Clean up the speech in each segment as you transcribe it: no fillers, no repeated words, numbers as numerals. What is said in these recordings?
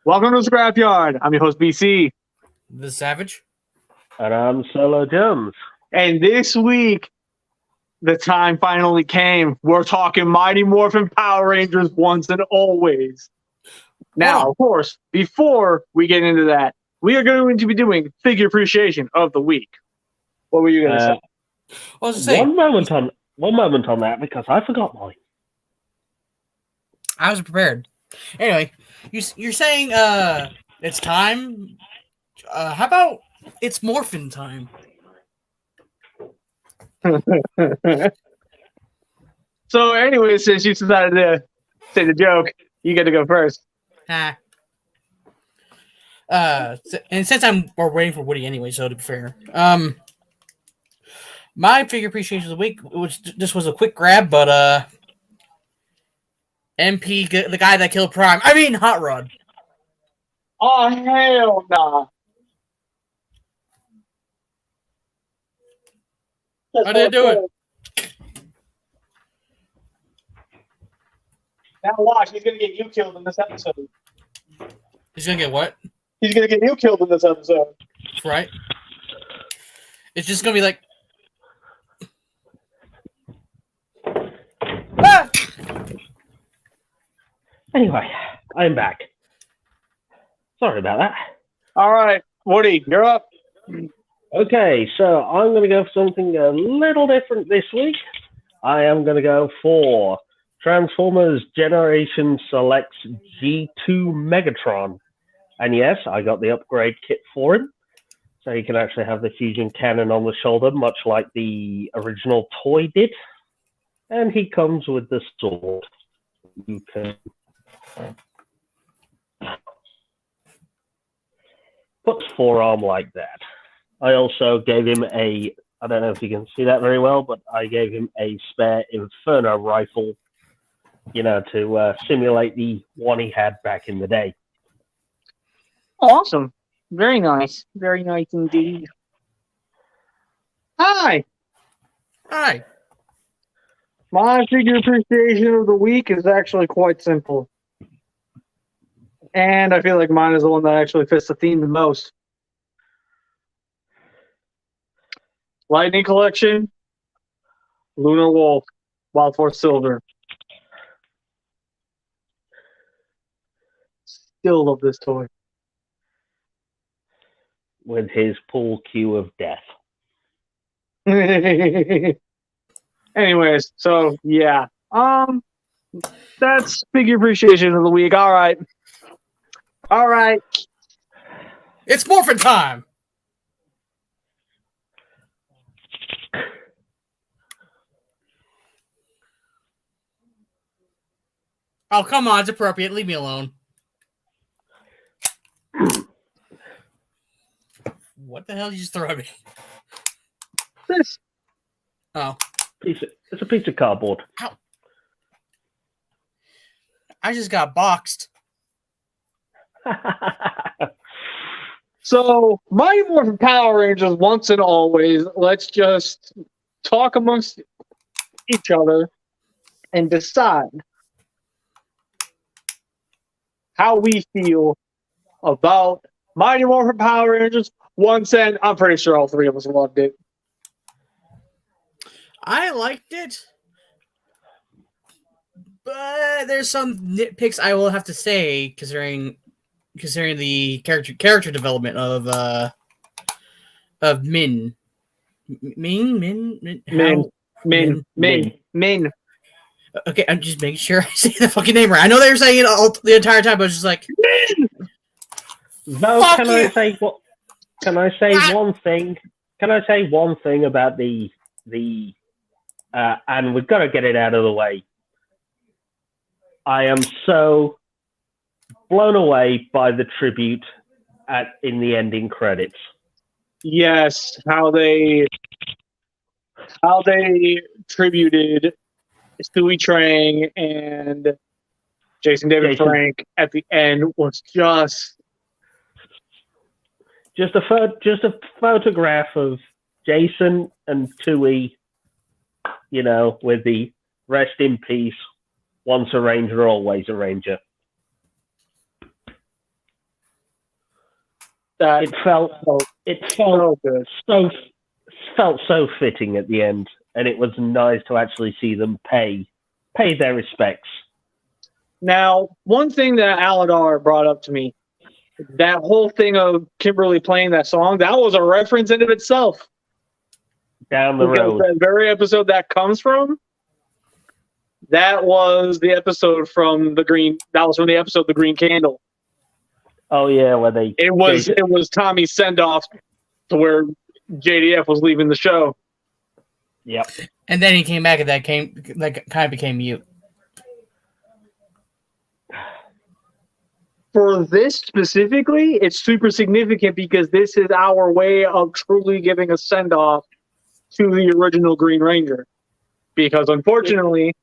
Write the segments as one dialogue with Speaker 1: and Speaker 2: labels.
Speaker 1: Welcome to Scrapyard. I'm your host, BC.
Speaker 2: The Savage.
Speaker 3: And I'm Solo Jones.
Speaker 1: And this week, the time finally came. We're talking Mighty Morphin Power Rangers once and always. Now, of course, before we get into that, we are going to be doing figure appreciation of the week. What were you going to say?
Speaker 2: I was saying,
Speaker 3: one moment on that, because I forgot mine.
Speaker 2: I was prepared. Anyway, you're saying it's time. How about it's morphin time?
Speaker 1: So, anyway, since you decided to say the joke, you get to go first.
Speaker 2: And since we're waiting for Woody anyway, so to be fair, my figure appreciation of the week was a quick grab, but MP, the guy that killed Prime. I mean, Hot Rod.
Speaker 1: Oh, hell nah.
Speaker 2: How did it do it?
Speaker 1: Now watch, he's going to get you killed in this episode.
Speaker 2: He's going to get what?
Speaker 1: He's going to get you killed in this episode.
Speaker 2: Right. It's just going to be like...
Speaker 3: Ah! Anyway, I'm back. Sorry about that.
Speaker 1: All right, Woody, you're up.
Speaker 3: Okay, so I'm going to go for something a little different this week. I am going to go for Transformers Generation Selects G2 Megatron. And yes, I got the upgrade kit for him. So he can actually have the fusion cannon on the shoulder, much like the original toy did. And he comes with the sword. You can put forearm like that. I also gave him I don't know if you can see that very well, but I gave him a spare Inferno rifle, to simulate the one he had back in the day.
Speaker 1: Awesome. Very nice. Very nice indeed. Hi.
Speaker 2: Hi.
Speaker 1: My figure appreciation of the week is actually quite simple. And I feel like mine is the one that actually fits the theme the most. Lightning Collection, Lunar Wolf, Wild Force Silver. Still love this toy.
Speaker 3: With his pool cue of death.
Speaker 1: Anyways, so yeah. That's figure appreciation of the week. All right.
Speaker 2: It's morphin time. Oh, come on, it's appropriate. Leave me alone. What the hell did you just throw at me?
Speaker 1: This.
Speaker 2: Oh.
Speaker 3: It's a piece of cardboard.
Speaker 2: Ow. I just got boxed.
Speaker 1: So, Mighty Morphin Power Rangers, once and always, let's just talk amongst each other and decide how we feel about Mighty Morphin Power Rangers once, and I'm pretty sure all three of us loved it.
Speaker 2: I liked it, but there's some nitpicks I will have to say considering the character development of Min.
Speaker 1: Min.
Speaker 2: Okay, I'm just making sure I say the fucking name right. I know they were saying it all the entire time, but I was just like,
Speaker 3: no.
Speaker 2: Fuck
Speaker 3: Can
Speaker 2: you.
Speaker 3: I say what? Can I say one thing? Can I say one thing about the and we've got to get it out of the way. I am so blown away by the tribute in the ending credits.
Speaker 1: Yes, how they tributed Stewie Trang and Jason David Frank at the end was just
Speaker 3: a photograph of Jason and Tui, with the rest in peace, once a Ranger, always a Ranger.
Speaker 1: That
Speaker 3: It felt
Speaker 1: so good.
Speaker 3: so fitting at the end, and it was nice to actually see them pay their respects.
Speaker 1: Now, one thing that Aladar brought up to me, that whole thing of Kimberly playing that song, that was a reference in of itself.
Speaker 3: Down the
Speaker 1: Because
Speaker 3: road.
Speaker 1: that very episode that comes from, that was the episode from the episode The Green Candle.
Speaker 3: Oh yeah, where they
Speaker 1: It was Tommy's send off to where JDF was leaving the show.
Speaker 3: Yep.
Speaker 2: And then he came back, and that kind of became mute.
Speaker 1: For this specifically, it's super significant because this is our way of truly giving a send off to the original Green Ranger. Because unfortunately,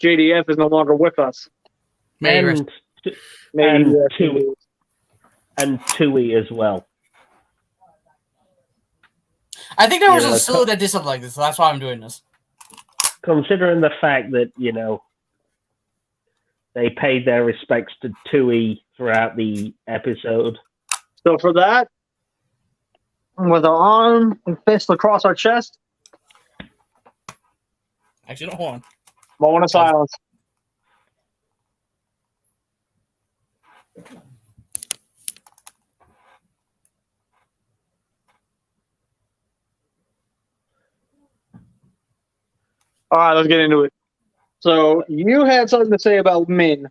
Speaker 1: JDF is no longer with us.
Speaker 3: And Tui as well.
Speaker 2: I think there was a slew that did something like this, so that's why I'm doing this.
Speaker 3: Considering the fact that, they paid their respects to Tui throughout the episode.
Speaker 1: So for that, with our arm and fist across our chest,
Speaker 2: actually, hold on.
Speaker 1: moment of silence. All right, let's get into it. So you had something to say about Min.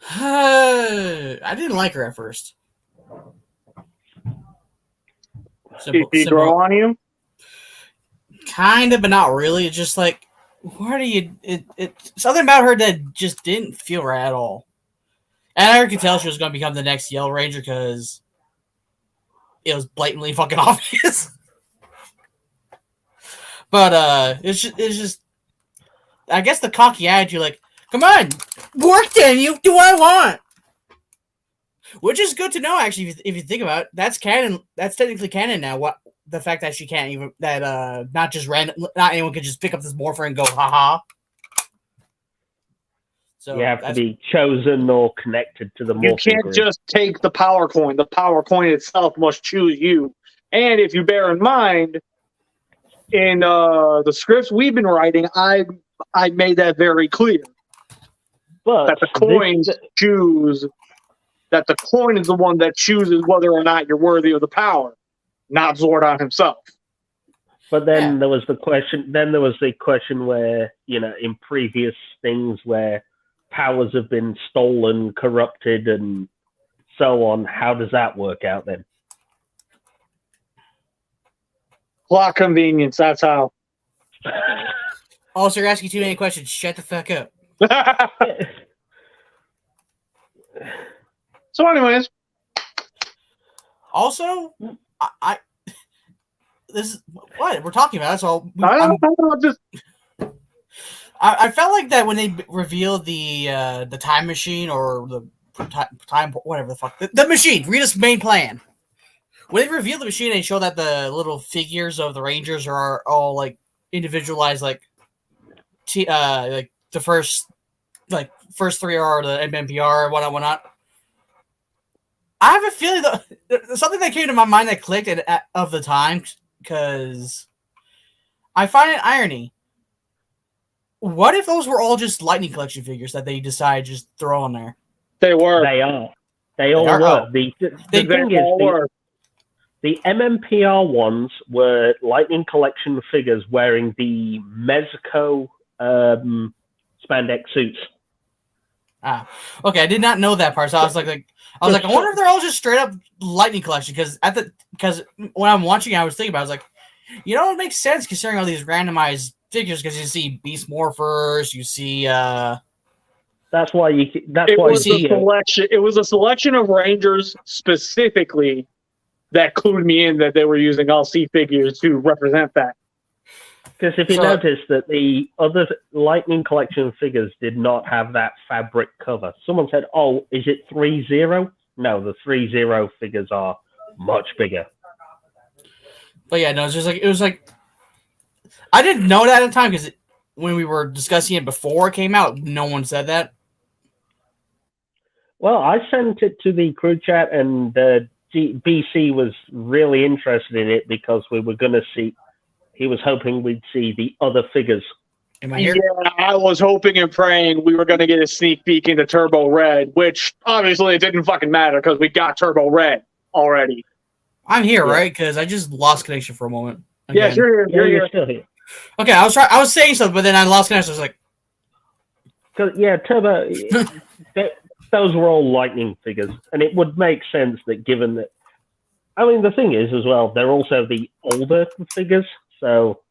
Speaker 2: I didn't like her at first.
Speaker 1: Did she grow on you?
Speaker 2: Kind of, but not really. It's just like, where do you... something about her that just didn't feel right at all. And I could tell she was going to become the next Yellow Ranger because it was blatantly fucking obvious. But it's just... I guess the cocky attitude, like, come on, work then, you do what I want. Which is good to know, actually, if you think about it. That's canon. That's technically canon now. What the fact that she can't even not just random, not anyone can just pick up this morpher and go haha. So
Speaker 3: you have to be chosen or connected to the morphing
Speaker 1: You can't
Speaker 3: group.
Speaker 1: just take the power coin. The power coin itself must choose you. And if you bear in mind, in the scripts we've been writing, I made that very clear.
Speaker 3: But
Speaker 1: that the coins choose. That the coin is the one that chooses whether or not you're worthy of the power, not Zordon himself.
Speaker 3: But then there was the question. Then there was the question where, in previous things where powers have been stolen, corrupted, and so on. How does that work out then?
Speaker 1: Plot convenience. That's how.
Speaker 2: Also, you're asking too many questions. Shut the fuck up.
Speaker 1: So, anyways.
Speaker 2: Also, this is what we're talking about. That's all. I felt like that when they revealed the time machine or the time, whatever the fuck, the machine, Rita's main plan. When they revealed the machine, they show that the little figures of the Rangers are all like individualized, like the first three are the MMPR, whatnot. I have a feeling that something that came to my mind that clicked of the time, because I find it irony. What if those were all just Lightning Collection figures that they decided to just throw on there?
Speaker 1: They were.
Speaker 3: They are. They all were. The thing is, the MMPR ones were Lightning Collection figures wearing the Mezco spandex suits.
Speaker 2: Ah, okay. I did not know that part, so I was like, I wonder if they're all just straight up Lightning Collection. Because when I'm watching, I was thinking about, I was like, it makes sense considering all these randomized figures. Because you see Beast Morphers, you see.
Speaker 3: That's why you.
Speaker 1: It was a selection of Rangers specifically that clued me in that they were using LC figures to represent that.
Speaker 3: Because if you notice that the other Lightning Collection figures did not have that fabric cover. Someone said, "Oh, is it 3-0?" No, the 3-0 figures are much bigger.
Speaker 2: But yeah, no, it was like I didn't know that at the time because when we were discussing it before it came out, no one said that.
Speaker 3: Well, I sent it to the crew chat, and BC was really interested in it because we were going to see. He was hoping we'd see the other figures.
Speaker 2: Am I here?
Speaker 1: Yeah, I was hoping and praying we were going to get a sneak peek into Turbo Red, which obviously it didn't fucking matter because we got Turbo Red already.
Speaker 2: I'm here,
Speaker 3: Yeah.
Speaker 2: right? Because I just lost connection for a moment.
Speaker 1: Yes,
Speaker 2: Again.
Speaker 1: you're here.
Speaker 3: You're still here.
Speaker 2: Okay, I was saying something, but then I lost connection. I was like,
Speaker 3: Yeah, Turbo. Those were all Lightning figures, and it would make sense that given that. I mean, the thing is, as well, they're also the older figures, so.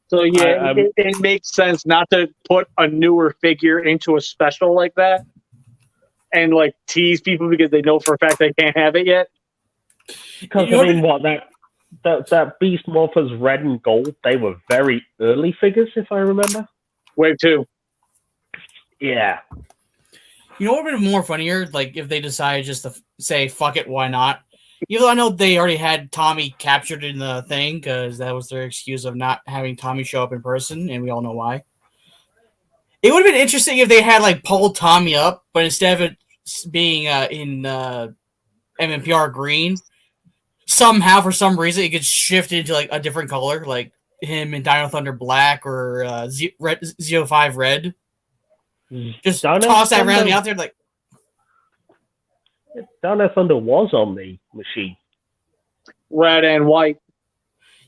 Speaker 1: So yeah, it makes sense not to put a newer figure into a special like that, and like tease people because they know for a fact they can't have it yet.
Speaker 3: Because I mean, what that Beast Morphers Red and Gold, they were very early figures, if I remember.
Speaker 1: Wave 2.
Speaker 3: Yeah.
Speaker 2: you know what would be more funnier? Like if they decided just to say, fuck it, why not? Even though I know they already had Tommy captured in the thing because that was their excuse of not having Tommy show up in person, and we all know why. It would have been interesting if they had like pulled Tommy up, but instead of it being in MMPR green, somehow for some reason it could shift into like a different color, like him in Dino Thunder Black or Z05 Red. Just toss that randomly out there, like.
Speaker 3: Dino Thunder was on the machine.
Speaker 1: Red and white.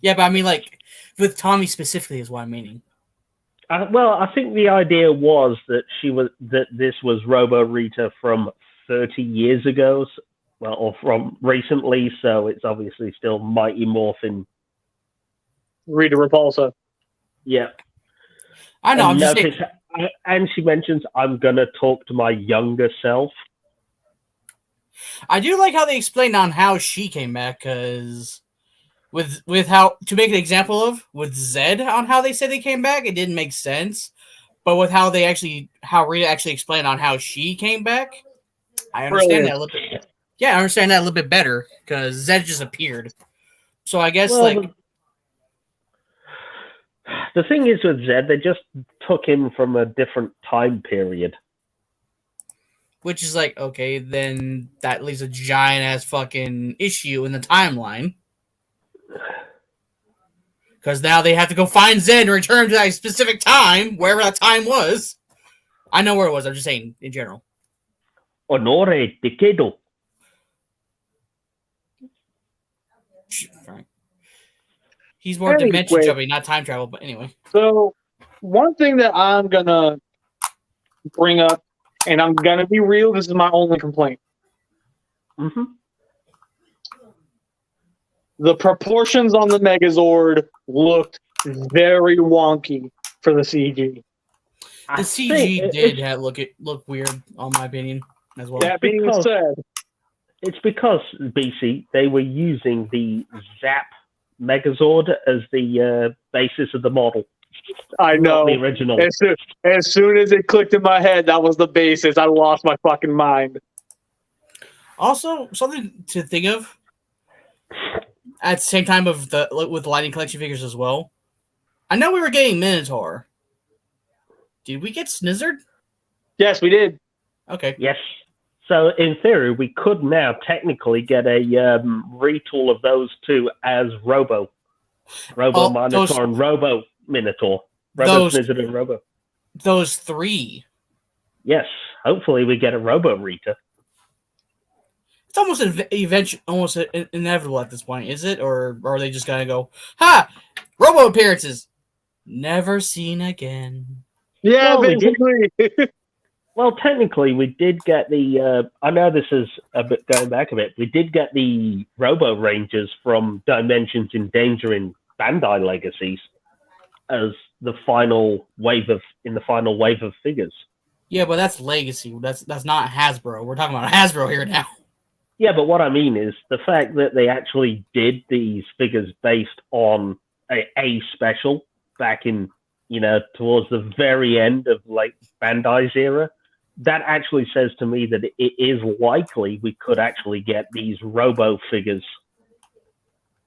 Speaker 2: Yeah, but I mean, like, with Tommy specifically is what I'm meaning.
Speaker 3: Well, I think the idea was that this was Robo Rita from 30 years ago, well, or from recently, so it's obviously still Mighty Morphin.
Speaker 1: Rita Repulsa.
Speaker 3: Yeah.
Speaker 2: I know,
Speaker 3: and she mentions, I'm going to talk to my younger self.
Speaker 2: I do like how they explained on how she came back, because with how, to make an example of, with Zed on how they said they came back, it didn't make sense. But with how Rita actually explained on how she came back, I understand that a little bit. Yeah, I understand that a little bit better, because Zed just appeared. So I guess, the
Speaker 3: thing is with Zed, they just took him from a different time period.
Speaker 2: Which is like, okay, then that leaves a giant-ass fucking issue in the timeline. Because now they have to go find Zed and return to that specific time, wherever that time was. I know where it was, I'm just saying, in general.
Speaker 3: Honore de Kedo.
Speaker 2: Right. He's more dimension jumping, not time travel, but anyway.
Speaker 1: So, one thing that I'm going to bring up, and I'm going to be real, this is my only complaint.
Speaker 3: Mm-hmm.
Speaker 1: The proportions on the Megazord looked very wonky for the CG.
Speaker 2: The CG did look weird, on my opinion, as well.
Speaker 1: That being said,
Speaker 3: it's because, BC, they were using the Zap Megazord as the basis of the model.
Speaker 1: I know.
Speaker 3: The original.
Speaker 1: As soon as it clicked in my head, that was the basis. I lost my fucking mind.
Speaker 2: Also, something to think of at the same time with the Lightning Collection figures as well. I know we were getting Minotaur. Did we get Snizzard?
Speaker 1: Yes, we did.
Speaker 2: Okay.
Speaker 3: Yes. So in theory, we could now technically get a retool of those two as Robo Minotaur and Robo Minotaur. Robo Snizzard and Robo.
Speaker 2: Those three.
Speaker 3: Yes. Hopefully we get a Robo Rita.
Speaker 2: It's almost inevitable at this point, is it? Or are they just gonna go, ha! Robo appearances! Never seen again.
Speaker 1: Yeah, well, basically.
Speaker 3: Well, technically, we did get the. I know this is a bit going back a bit. We did get the Robo Rangers from Dimensions in Danger in Bandai Legacies as the final wave of figures.
Speaker 2: Yeah, but that's Legacy. That's not Hasbro. We're talking about Hasbro here now.
Speaker 3: Yeah, but what I mean is the fact that they actually did these figures based on a special back in, towards the very end of like Bandai's era. That actually says to me that it is likely we could actually get these Robo figures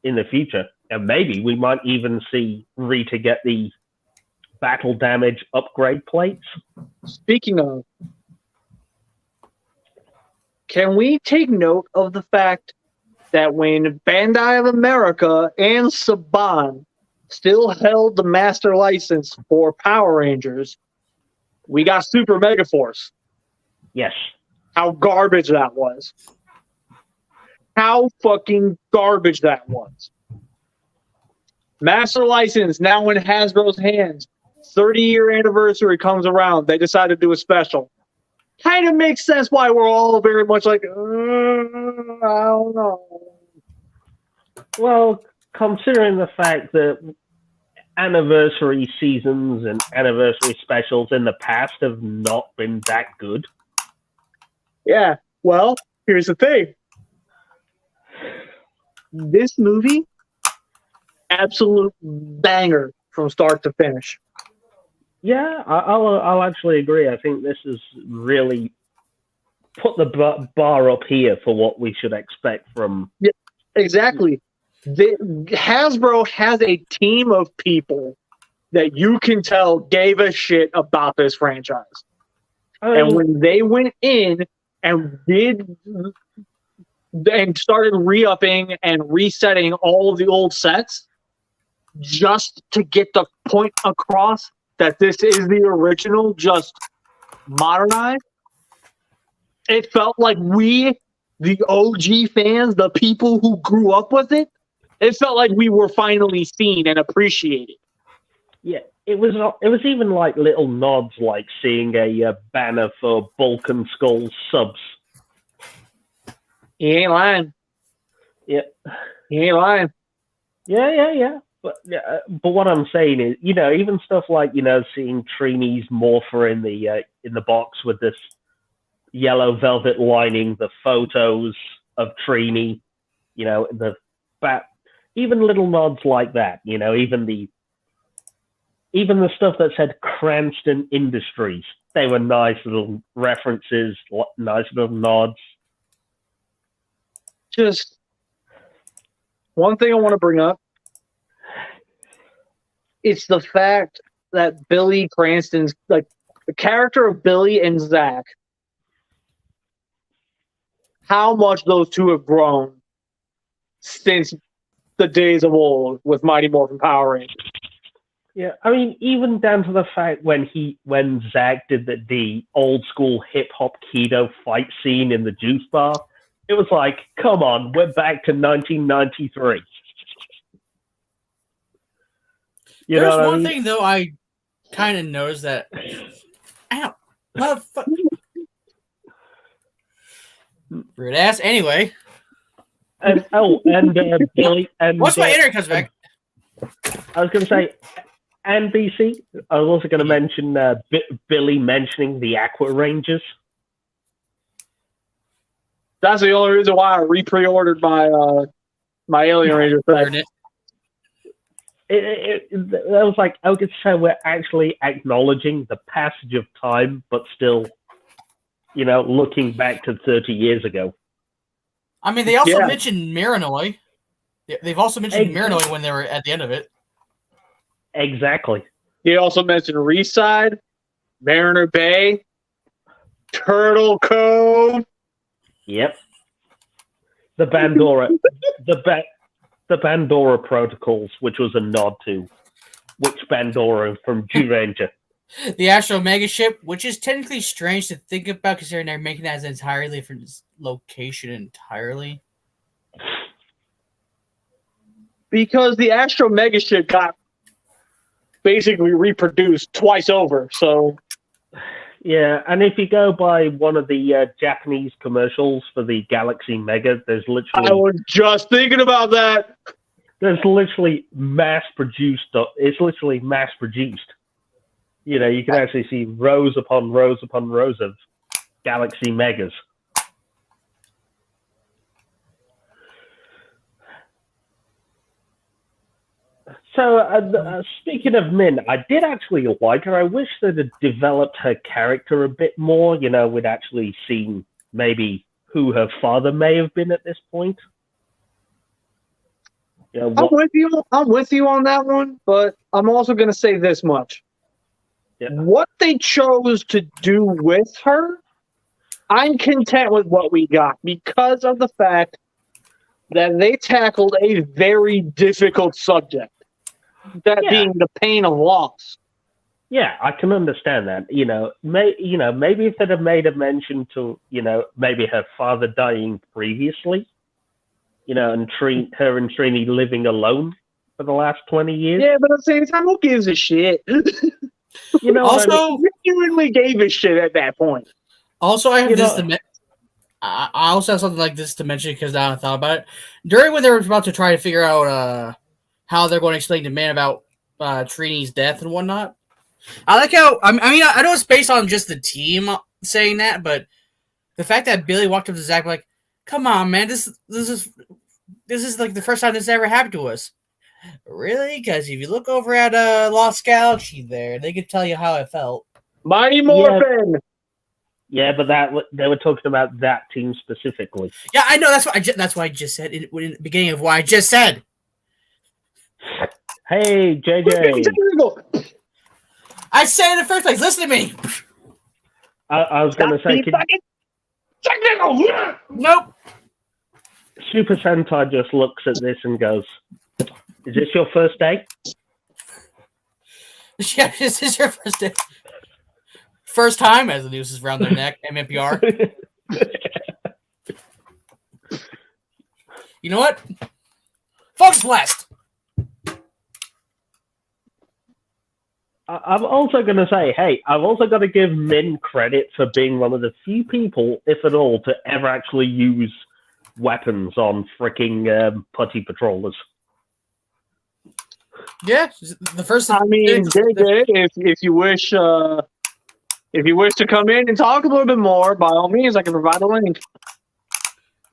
Speaker 3: in the future. And maybe we might even see Rita get the battle damage upgrade plates.
Speaker 1: Speaking of, can we take note of the fact that when Bandai of America and Saban still held the master license for Power Rangers, we got Super Mega Force.
Speaker 3: Yes.
Speaker 1: How garbage that was. How fucking garbage that was. Master license now in Hasbro's hands. 30-year anniversary comes around. They decide to do a special. Kind of makes sense why we're all very much like, I don't know.
Speaker 3: Well, considering the fact that anniversary seasons and anniversary specials in the past have not been that good.
Speaker 1: Yeah, well, here's the thing. This movie, absolute banger from start to finish.
Speaker 3: Yeah, I'll actually agree. I think this has really put the bar up here for what we should expect from.
Speaker 1: Yeah, exactly. Hasbro has a team of people that you can tell gave a shit about this franchise. And when they went in and started re-upping and resetting all of the old sets just to get the point across that this is the original, just modernized, it felt like we, the OG fans, the people who grew up with it, it felt like we were finally seen and appreciated.
Speaker 3: Yeah, it was even like little nods, like seeing a banner for Bulk and Skull subs.
Speaker 1: He ain't lying.
Speaker 3: Yeah,
Speaker 1: he ain't lying.
Speaker 3: Yeah. But what I'm saying is, even stuff like seeing Trini's Morpher in the box with this yellow velvet lining, the photos of Trini, even little nods like that. Even the stuff that said Cranston Industries, they were nice little references, nice little nods.
Speaker 1: Just one thing I want to bring up. It's the fact that Billy Cranston's, like, the character of Billy and Zach, how much those two have grown since the days of old with Mighty Morphin Power Rangers.
Speaker 3: Yeah, I mean, even down to the fact when Zach did the old school hip hop keto fight scene in the juice bar, it was like, come on, we're back to 1993.
Speaker 2: There's one thing though I kind of noticed that. Ow, motherfucker! Rude ass. Anyway.
Speaker 3: And Billy and
Speaker 2: once my internet comes back,
Speaker 3: I was going to say, and BC. I was also going to mention Billy mentioning the Aqua Rangers.
Speaker 1: That's the only reason why I re-pre-ordered my Alien Ranger thing.
Speaker 3: It was like, okay, so we're actually acknowledging the passage of time, but still, looking back to 30 years ago.
Speaker 2: I mean, they also mentioned Marinoy. They've also mentioned Marinoy when they were at the end of it.
Speaker 3: Exactly.
Speaker 1: He also mentioned Reeside, Mariner Bay, Turtle Cove.
Speaker 3: Yep. The Bandora, the Bandora Protocols, which was a nod to which Bandora from G-Ranger.
Speaker 2: The Astro Mega Ship, which is technically strange to think about considering they're making that as an entirely different location entirely.
Speaker 1: Because the Astro Mega Ship got basically reproduced twice over, so...
Speaker 3: Yeah, and if you go by one of the Japanese commercials for the Galaxy Mega, there's literally...
Speaker 1: I was just thinking about that!
Speaker 3: There's literally mass-produced... It's literally mass-produced. You can actually see rows upon rows upon rows of Galaxy Megas. So, speaking of Min, I did actually like her. I wish they'd have developed her character a bit more. We'd actually seen maybe who her father may have been at this point.
Speaker 1: I'm with you on that one, but I'm also going to say this much. Yeah. What they chose to do with her I'm content with what we got because of the fact that they tackled a very difficult subject, that being the pain of loss.
Speaker 3: Yeah, I can understand that. Maybe if they'd have made a mention to, maybe her father dying previously, and her and Trini living alone for the last 20 years.
Speaker 1: Yeah, but at the same time, who gives a shit?
Speaker 2: Also,
Speaker 1: you genuinely gave a shit at that point.
Speaker 2: Also, I have I also have something like this to mention because now I thought about it. During when they were about to try to figure out how they're going to explain to Man about Trini's death and whatnot, I like how I know it's based on just the team saying that, but the fact that Billy walked up to Zach like, "Come on, man, this is like the first time this ever happened to us." Really? Because if you look over at Lost Galaxy, there they could tell you how it felt.
Speaker 1: Mighty Morphin.
Speaker 3: Yeah, but they were talking about that team specifically.
Speaker 2: Yeah, I know. That's why I just said in the beginning of what I just said.
Speaker 3: Hey, JJ.
Speaker 2: I said in the first place. Listen to me.
Speaker 3: I was going to say,
Speaker 2: Nope.
Speaker 3: Super Sentai just looks at this and goes, "Is this your first day?"
Speaker 2: Yeah, this is your first day. First time, as the noose is around their neck. MMPR. You know what? Focus blast.
Speaker 3: I'm also going to say, hey, I've also got to give Min credit for being one of the few people, if at all, to ever actually use weapons on freaking putty patrollers.
Speaker 2: Yeah, the first.
Speaker 1: I mean, JJ, if you wish to come in and talk a little bit more, by all means, I can provide a link.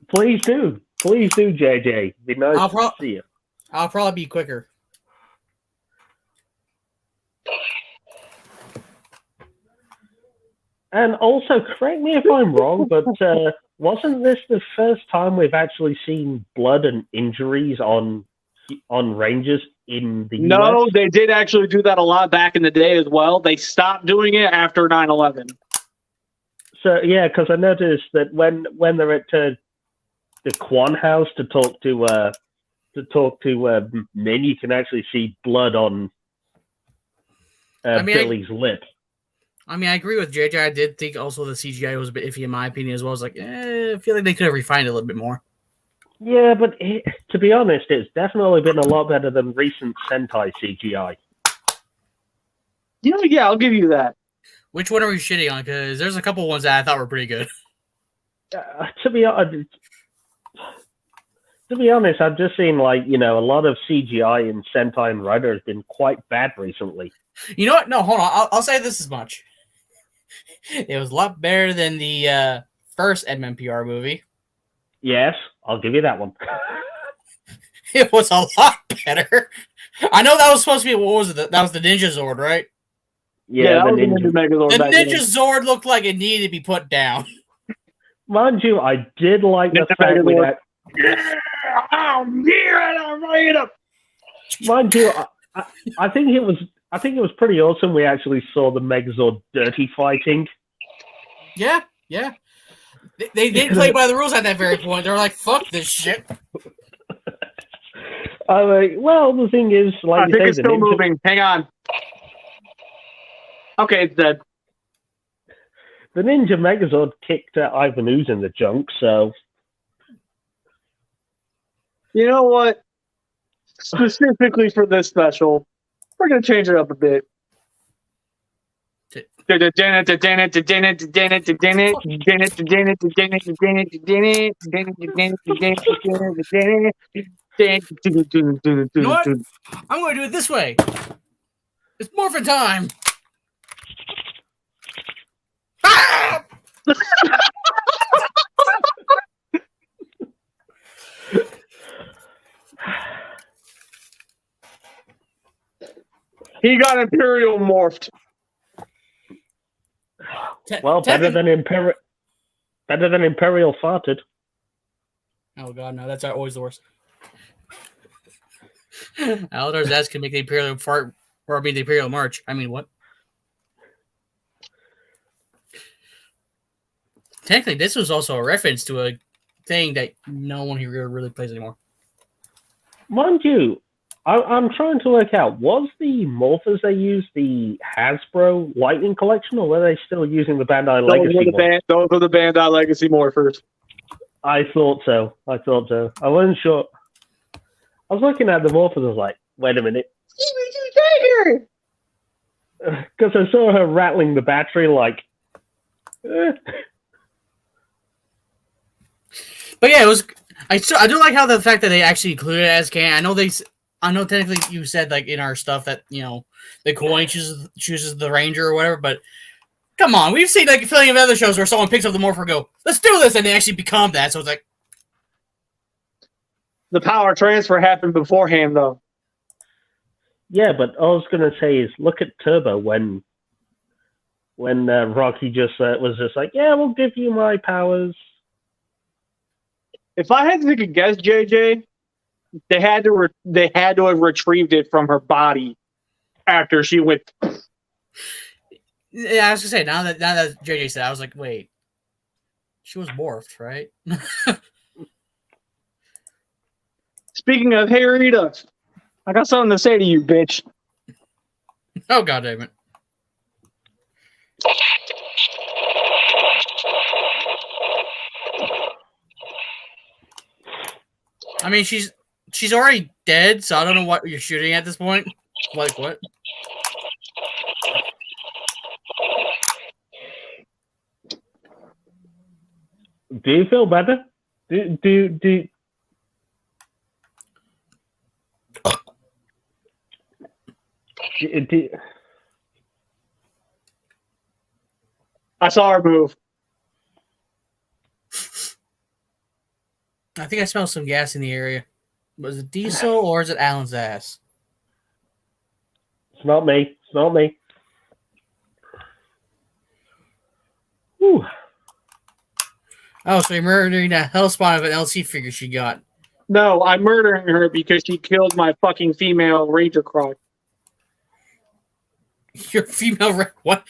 Speaker 3: Please do, JJ. Be nice to see you.
Speaker 2: I'll probably be quicker.
Speaker 3: And also, correct me if I'm wrong, but wasn't this the first time we've actually seen blood and injuries on Rangers in the US?
Speaker 1: No, they did actually do that a lot back in the day as well. They stopped doing it after 9/11.
Speaker 3: So yeah, because I noticed that when they're at the Quan house to talk to Min, you can actually see blood on Billy's lip.
Speaker 2: I mean, I agree with JJ. I did think also the CGI was a bit iffy in my opinion as well. I was like, I feel like they could have refined it a little bit more.
Speaker 3: Yeah, but to be honest, it's definitely been a lot better than recent Sentai CGI.
Speaker 1: Yeah, I'll give you that.
Speaker 2: Which one are we shitting on? Because there's a couple ones that I thought were pretty good.
Speaker 3: To be honest, I've just seen a lot of CGI in Sentai and Rider has been quite bad recently.
Speaker 2: You know what? No, hold on. I'll say this as much. It was a lot better than the first MMPR movie.
Speaker 3: Yes, I'll give you that one.
Speaker 2: It was a lot better. I know that was supposed to be, what was it? That was the Ninja Zord, right?
Speaker 3: Yeah,
Speaker 1: the Ninja Megazord.
Speaker 2: The Ninja Zord looked like it needed to be put down.
Speaker 3: Mind you, I did like the fact that.
Speaker 1: Yeah, I'm here and I'm right up.
Speaker 3: Mind you, I think it was pretty awesome. We actually saw the Megazord dirty fighting.
Speaker 2: Yeah. They didn't play by the rules at that very point. They were like, "Fuck this shit."
Speaker 3: Well, the thing is,
Speaker 1: I think it's still moving. Hang on. Okay, it's dead.
Speaker 3: The Ninja Megazord kicked Ivan Ooze in the junk, so.
Speaker 1: You know what? Specifically for this special, we're going to change it up a bit.
Speaker 2: You know what? I'm going to do it this way. It's morphin' time. Ah!
Speaker 1: He got Imperial morphed.
Speaker 3: Well, better than Imperial farted.
Speaker 2: Oh god, no, that's always the worst. Aladar's ass can make the Imperial fart, or the Imperial march. I mean, what? technically, this was also a reference to a thing that no one here really plays anymore.
Speaker 3: Mind you, I'm trying to work out, was the morphers they used the Hasbro Lightning Collection, or were they still using the Bandai Legacy one?
Speaker 1: Those are the Bandai Legacy morphers.
Speaker 3: I thought so. I wasn't sure. I was looking at the morphers, I was like, wait a minute. Because I saw her rattling the battery like...
Speaker 2: But yeah, it was... I do like how the fact that they actually included it as canon. I know technically you said like in our stuff that, you know, the coin chooses the ranger or whatever, but come on, we've seen like a feeling of other shows where someone picks up the morpher and go, let's do this, and they actually become that. So it's like
Speaker 1: the power transfer happened beforehand, though.
Speaker 3: Yeah, but all I was gonna say is look at Turbo when Rocky just was just like, yeah, we'll give you my powers.
Speaker 1: If I had to take a guess, JJ, they had to have retrieved it from her body after she went.
Speaker 2: Yeah, I was gonna say now that JJ said, I was like, wait, she was morphed, right?
Speaker 1: Speaking of, hey Rita, I got something to say to you, bitch.
Speaker 2: Oh god damn it! I mean, she's already dead, so I don't know what you're shooting at this point. Like what?
Speaker 3: Do you feel better? Do
Speaker 1: I saw her move.
Speaker 2: I think I smell some gas in the area. Was it diesel or is it Alan's ass?
Speaker 3: It's not me. It's not me. Whew.
Speaker 2: Oh, so you're murdering that hellspawn of an LC figure she got.
Speaker 1: No, I'm murdering her because she killed my fucking female ranger croc.
Speaker 2: Your female what?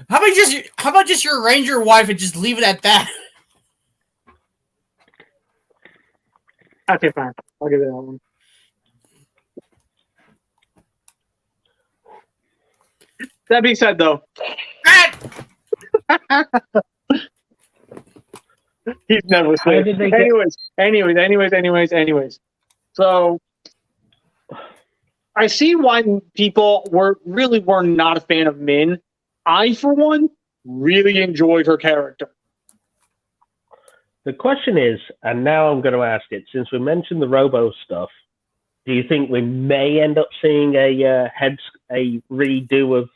Speaker 2: How about just your ranger wife and just leave it at that?
Speaker 1: Okay, fine. I'll give it that one. That being said, though, he's never safe. Anyways. So, I see why people were not a fan of Min. I, for one, really enjoyed her character.
Speaker 3: The question is, and now I'm going to ask it, since we mentioned the Robo stuff, do you think we may end up seeing a redo of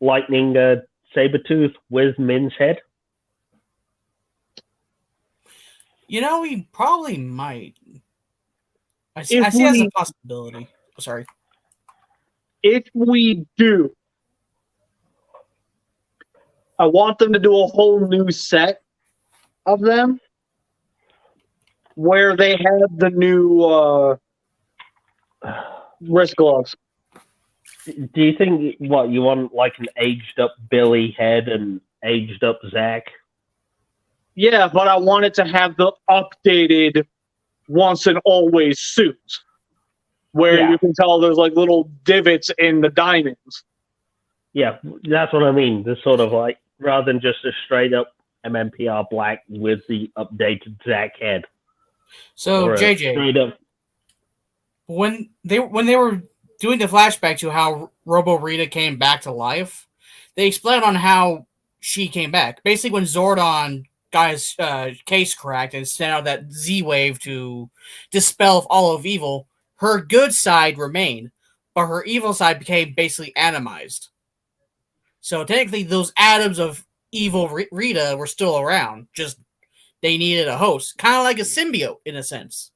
Speaker 3: Lightning Sabretooth with Min's head?
Speaker 2: You know, we probably might. I see it as a possibility. Sorry.
Speaker 1: If we do, I want them to do a whole new set of them where they have the new wrist gloves.
Speaker 3: Do you think you want like an aged up Billy head and aged up Zack?
Speaker 1: Yeah, but I wanted to have the updated once and always suits where you can tell there's like little divots in the diamonds.
Speaker 3: Yeah, that's what I mean. This sort of like, rather than just a straight up MMPR black with the updated Zack head.
Speaker 2: So JJ, when they were doing the flashback to how Robo Rita came back to life, they explained on how she came back. Basically, when Zordon got his case cracked and sent out that Z-Wave to dispel all of evil, her good side remained, but her evil side became basically atomized. So technically, those atoms of evil Rita were still around. Just they needed a host, kind of like a symbiote in a sense.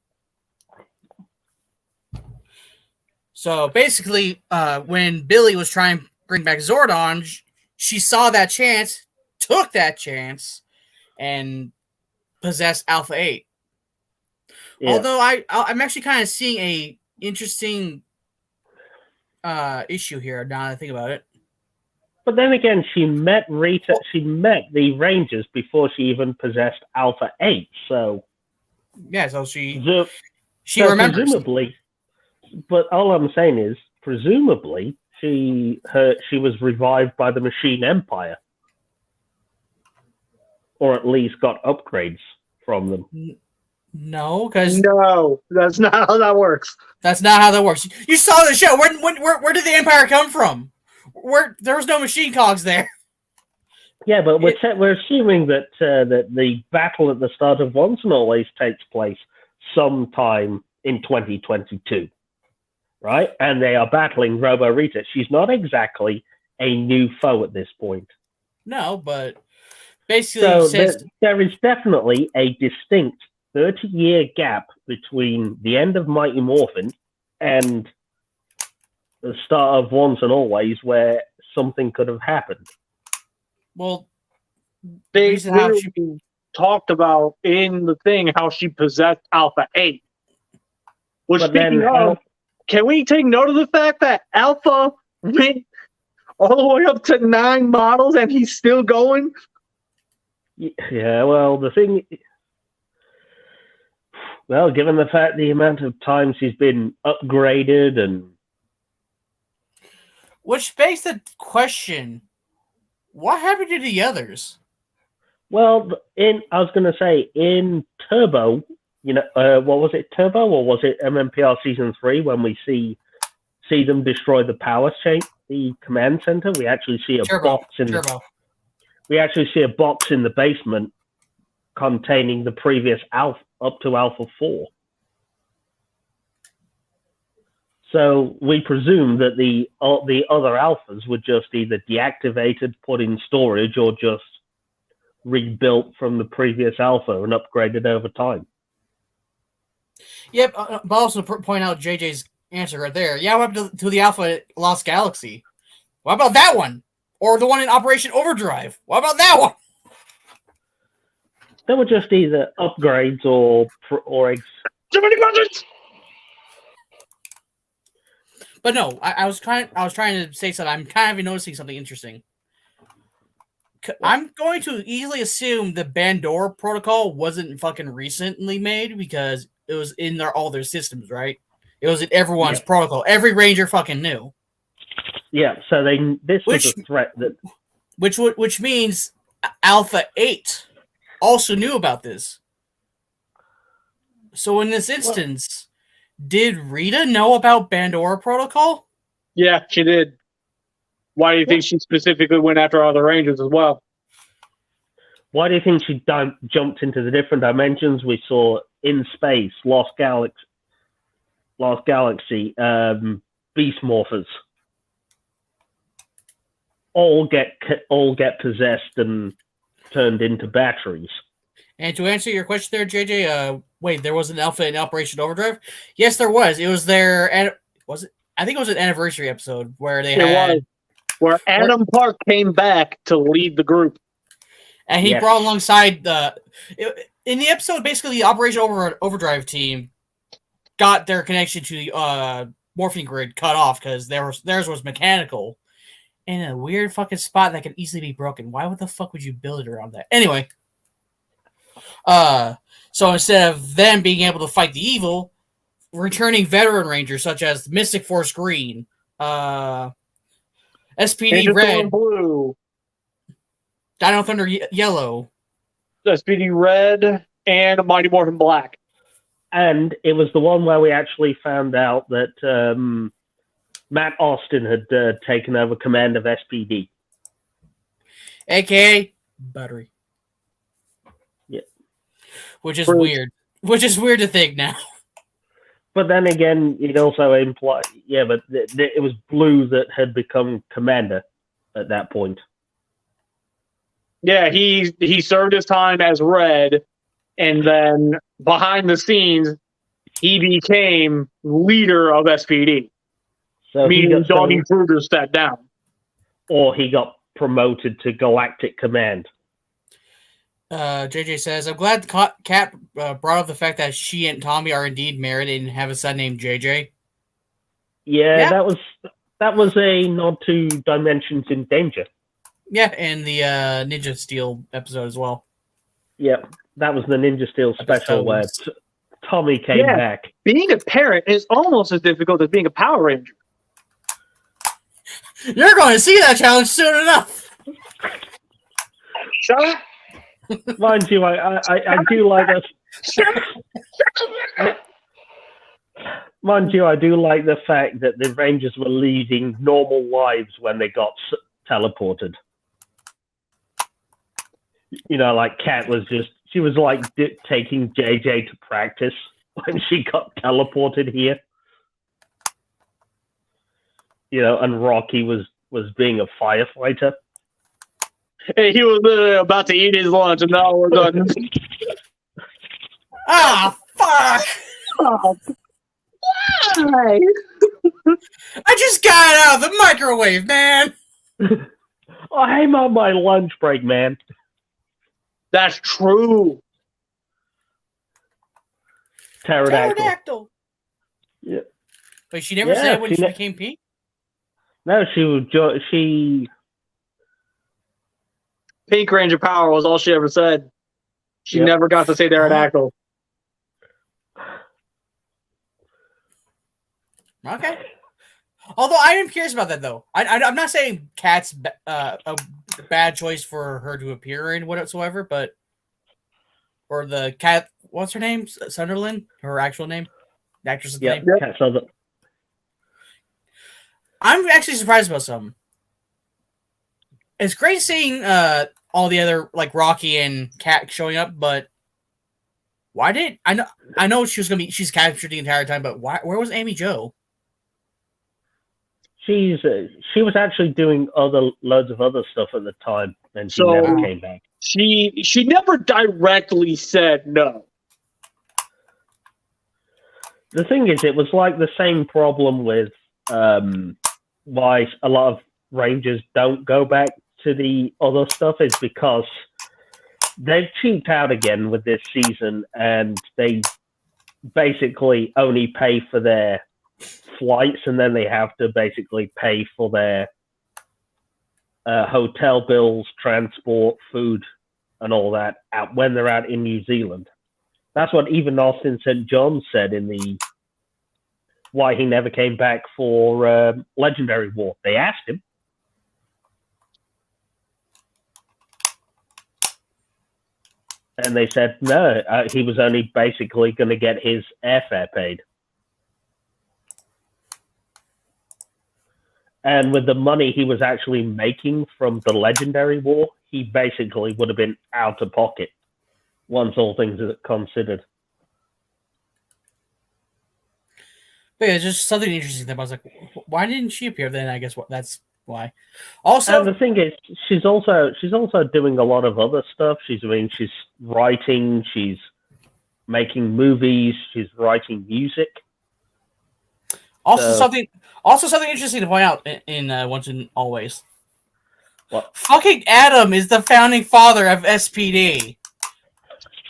Speaker 2: So basically, when Billy was trying to bring back Zordon, she saw that chance, took that chance, and possessed Alpha 8. Yeah. Although I'm actually kind of seeing a interesting issue here now that I think about it.
Speaker 3: But then again, she met Rita. She met the Rangers before she even possessed Alpha 8. So
Speaker 2: yeah, so she
Speaker 3: so
Speaker 2: remembers.
Speaker 3: Presumably, but all I'm saying is, presumably, she was revived by the Machine Empire, or at least got upgrades from them.
Speaker 2: No, because
Speaker 1: No, that's not how that works.
Speaker 2: that's not how that works. You saw the show. Where did the Empire come from? There was no machine cogs there.
Speaker 3: Yeah, but we're assuming that that the battle at the start of Once and Always takes place sometime in 2022, right? And they are battling Robo Rita. She's not exactly a new foe at this point.
Speaker 2: No, but basically,
Speaker 3: so there is definitely a distinct 30-year gap between the end of Mighty Morphin and the start of Once and Always, where something could have happened.
Speaker 2: Well,
Speaker 1: They talked about in the thing how she possessed Alpha 8. Which, speaking of, can we take note of the fact that Alpha went all the way up to 9 models and he's still going?
Speaker 3: Yeah, well, given the fact the amount of times he's been upgraded and...
Speaker 2: Which begs the question, what happened to the others?
Speaker 3: Well, I was going to say, in Turbo, what was it, Turbo, or was it MMPR Season 3, when we see them destroy the power chain, the command center, we actually see we actually see a box in the basement containing the previous Alpha up to Alpha 4. So we presume that the other Alphas were just either deactivated, put in storage, or just rebuilt from the previous Alpha and upgraded over time.
Speaker 2: Yep, but also point out JJ's answer right there. Yeah, what happened to the Alpha Lost Galaxy? What about that one? Or the one in Operation Overdrive? What about that one?
Speaker 3: They were just either upgrades or
Speaker 1: Too many budgets!
Speaker 2: But no, I was trying to say something. I'm kind of noticing something interesting. I'm going to easily assume the Pandora protocol wasn't fucking recently made because it was in all their systems, right? It was in everyone's protocol. Every Ranger fucking knew. Yeah, so this was a threat that... Which means Alpha 8 also knew about this. So in this instance, did Rita know about Pandora protocol?
Speaker 1: Yeah, she did. Why do you think she specifically went after other Rangers as well?
Speaker 3: Why do you think she jumped into the different dimensions we saw in space, Lost Galaxy, Beast Morphers? All get possessed and turned into batteries.
Speaker 2: And to answer your question there, JJ, wait, there was an Alpha in Operation Overdrive? Yes, there was. It was their... I think it was an anniversary episode where they had...
Speaker 1: Where Adam Park came back to lead the group.
Speaker 2: And he brought alongside in the episode, basically, the Operation Overdrive team got their connection to the morphine grid cut off because theirs was mechanical. In a weird fucking spot that could easily be broken. Why the fuck would you build it around that? Anyway. So instead of them being able to fight the evil, returning veteran rangers such as Mystic Force Green, SPD Red,
Speaker 1: Blue,
Speaker 2: Dino Thunder Yellow,
Speaker 1: SPD Red, and Mighty Morphin Black.
Speaker 3: And it was the one where we actually found out that Matt Austin had taken over command of SPD.
Speaker 2: AKA Battery.
Speaker 3: Yeah.
Speaker 2: Which is weird. Which is weird to think now.
Speaker 3: But then again, it also implied, but it was Blue that had become commander at that point.
Speaker 1: Yeah, he served his time as Red, and then behind the scenes, he became leader of SPD. So meaning Doggy Kruger sat down.
Speaker 3: Or he got promoted to Galactic Command.
Speaker 2: JJ says, I'm glad Kat brought up the fact that she and Tommy are indeed married and have a son named JJ.
Speaker 3: Yeah, that was a nod to Dimensions in Danger.
Speaker 2: Yeah, and the Ninja Steel episode as well.
Speaker 3: Yep, that was the Ninja Steel special where Tommy came back.
Speaker 1: Being a parent is almost as difficult as being a Power Ranger.
Speaker 2: You're going to see that challenge soon enough.
Speaker 1: Shut up.
Speaker 3: Mind you, I do like that. Mind you, I do like the fact that the Rangers were leading normal lives when they got teleported. You know, like Kat was she was like taking JJ to practice when she got teleported here. You know, and Rocky was being a firefighter.
Speaker 1: Hey, he was literally about to eat his lunch, and now we're done.
Speaker 2: Ah, fuck!
Speaker 1: Oh, why?
Speaker 2: I just got it out of the microwave, man!
Speaker 3: I'm on my lunch break, man.
Speaker 1: That's true.
Speaker 2: Pterodactyl.
Speaker 3: Yeah.
Speaker 2: Wait, she never said when she became Pete?
Speaker 3: No, she
Speaker 1: Pink Ranger power was all she ever said. She never got to say pterodactyl.
Speaker 2: Okay. Although I am curious about that, though. I'm not saying Kat's a bad choice for her to appear in whatsoever, but or the Cat, what's her name? Sunderland, her actual name, the actress's name.
Speaker 3: Cat Sunderland.
Speaker 2: I'm actually surprised about something. It's great seeing all the other like Rocky and Kat showing up, but why did I know she's captured the entire time, but where was Amy Jo?
Speaker 3: She was actually doing loads of other stuff at the time, and she never came back.
Speaker 1: She never directly said no.
Speaker 3: The thing is, it was like the same problem with why a lot of Rangers don't go back to the other stuff is because they've cheaped out again with this season, and they basically only pay for their flights, and then they have to basically pay for their hotel bills, transport, food, and all that when they're out in New Zealand. That's what even Austin St. John said in the why he never came back for Legendary War. They asked him. And they said no, he was only basically going to get his airfare paid. And with the money he was actually making from the Legendary War, he basically would have been out of pocket once all things are considered.
Speaker 2: But yeah, it's just something interesting. That I was like, why didn't she appear then? I guess that's why. Also,
Speaker 3: and the thing is, she's also doing a lot of other stuff. She's writing, she's making movies, she's writing music.
Speaker 2: Also, something interesting to point out in Once and Always.
Speaker 3: What?
Speaker 2: Fucking Adam is the founding father of SPD.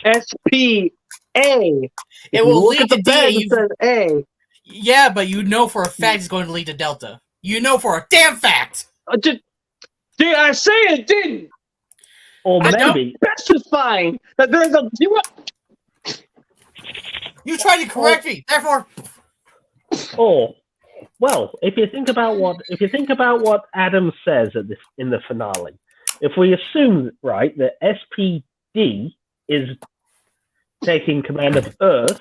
Speaker 1: SPA.
Speaker 2: It will lead to D.
Speaker 1: A.
Speaker 2: Yeah, but you know for a fact it's going to lead to Delta. You know for a damn fact.
Speaker 1: Did I say it didn't?
Speaker 3: Or maybe
Speaker 1: specifying that there's a.
Speaker 3: You
Speaker 2: tried to correct me. Therefore.
Speaker 3: Or, well, if you think about what Adam says in the finale, if we assume that SPD is taking command of Earth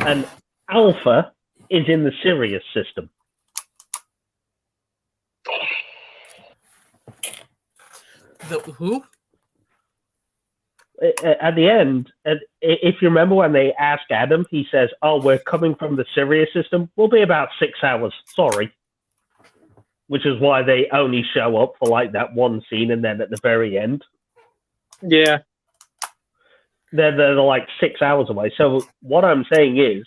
Speaker 3: and Alpha is in the Sirius system.
Speaker 2: Who?
Speaker 3: At the end, if you remember when they ask Adam, he says, "Oh, we're coming from the Sirius system. We'll be about 6 hours. Sorry." Which is why they only show up for like that one scene, and then at the very end,
Speaker 1: yeah,
Speaker 3: they're like 6 hours away. So what I'm saying is,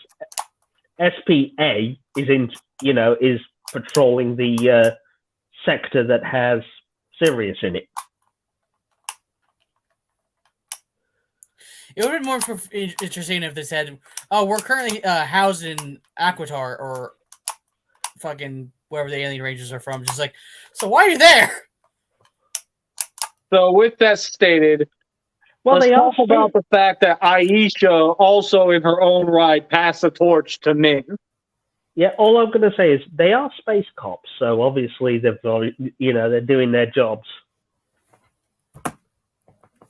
Speaker 3: SPA is patrolling the sector that has Sirius in it.
Speaker 2: It would have been more interesting if they said, "Oh, we're currently housed in Aquitar or fucking wherever the alien rangers are from." Just like, so why are you there?
Speaker 1: So with that stated,
Speaker 3: Well,
Speaker 1: let's
Speaker 3: they are
Speaker 1: talk about the fact that Aisha also in her own right passed the torch to Min.
Speaker 3: Yeah, all I'm going to say is they are space cops, so obviously they've got, they're doing their jobs.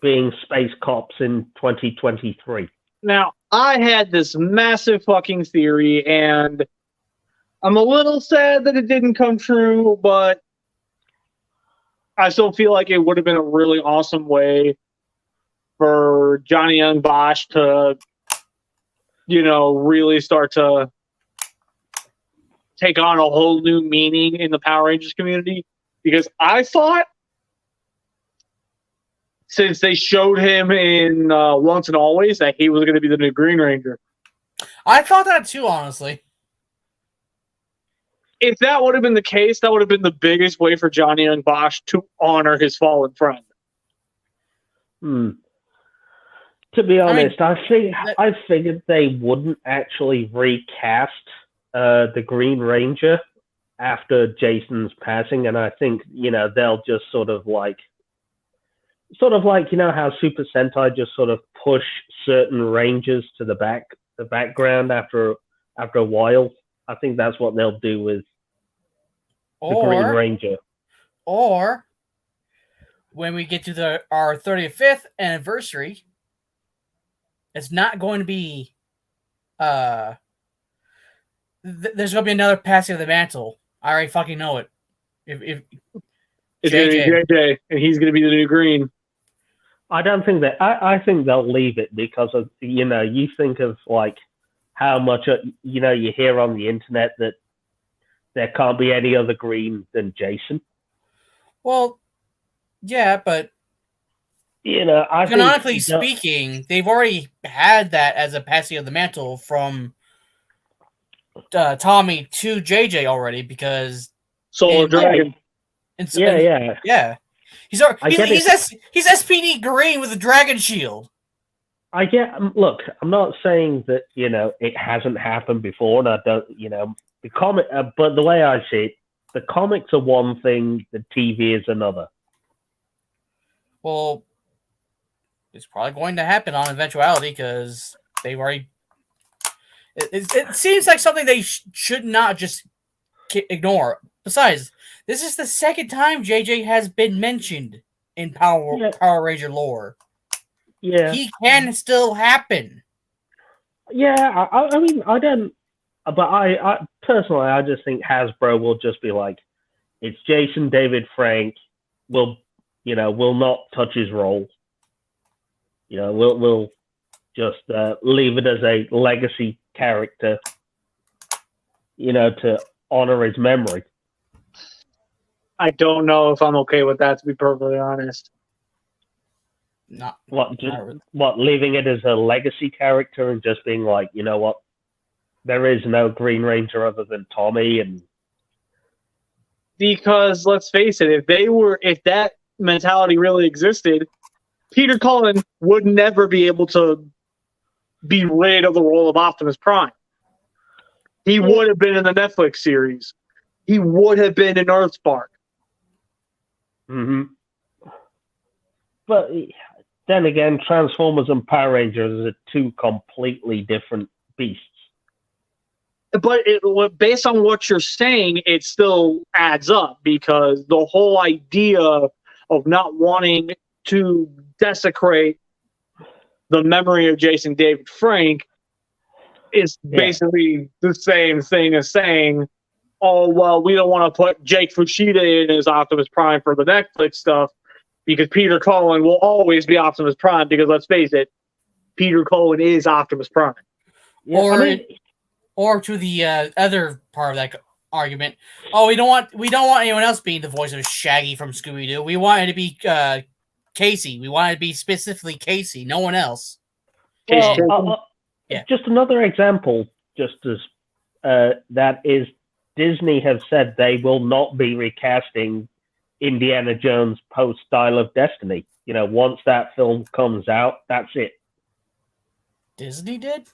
Speaker 3: Being space cops in 2023.
Speaker 1: Now, I had this massive fucking theory, and I'm a little sad that it didn't come true, but I still feel like it would have been a really awesome way for Johnny Young Bosch to, really start to take on a whole new meaning in the Power Rangers community. Because I thought, since they showed him in Once and Always, that he was going to be the new Green Ranger.
Speaker 2: I thought that too, honestly.
Speaker 1: If that would have been the case, that would have been the biggest way for Johnny Young Bosch to honor his fallen friend.
Speaker 3: To be honest, I figured they wouldn't actually recast the Green Ranger after Jason's passing, and I think they'll just sort of like how Super Sentai just sort of push certain rangers to the background after a while. I think that's what they'll do with the Green Ranger.
Speaker 2: Or when we get to our 35th anniversary, it's not going to be there's going to be another passing of the mantle. I already fucking know it. If
Speaker 1: it's going to be JJ, and he's going to be the new Green.
Speaker 3: I don't think that. I think they'll leave it because of you think of like how much you hear on the internet that there can't be any other Green than Jason.
Speaker 2: Well, yeah, but canonically speaking, they've already had that as a passing of the mantle from Tommy to JJ already because
Speaker 1: Solar Dragon.
Speaker 2: Yeah. He's SPD Green with a dragon shield.
Speaker 3: Look, I'm not saying that it hasn't happened before, and I don't the comic, but the way I see it, the comics are one thing, the TV is another.
Speaker 2: Well, it's probably going to happen on eventuality because they've already. It seems like something they should not just ignore. Besides, this is the second time JJ has been mentioned in Power Ranger lore.
Speaker 3: Yeah,
Speaker 2: he can still happen.
Speaker 3: Yeah, I mean, I don't, but I personally, I just think Hasbro will just be like, it's Jason David Frank. Will not touch his role. We'll just leave it as a legacy character. To honor his memory.
Speaker 1: I don't know if I'm okay with that, to be perfectly honest.
Speaker 3: What leaving it as a legacy character and just being like, you know what, there is no Green Ranger other than Tommy, and
Speaker 1: because let's face it, if that mentality really existed, Peter Cullen would never be able to be rid of the role of Optimus Prime. He would have been in the Netflix series. He would have been in Earthspark.
Speaker 3: Mm-hmm. But then again, Transformers and Power Rangers are two completely different beasts.
Speaker 1: But based on what you're saying, it still adds up because the whole idea of not wanting to desecrate the memory of Jason David Frank is basically the same thing as saying, oh, well, we don't want to put Jake Fushida in as Optimus Prime for the Netflix stuff because Peter Cullen will always be Optimus Prime because, let's face it, Peter Cullen is Optimus Prime.
Speaker 2: Yeah, or to the other part of that argument, we don't want anyone else being the voice of Shaggy from Scooby-Doo. We want it to be Casey. We want it to be specifically Casey, no one else.
Speaker 3: Well, just another example, just as that is, Disney have said they will not be recasting Indiana Jones post Dial of Destiny. Once that film comes out, that's it.
Speaker 2: Disney did?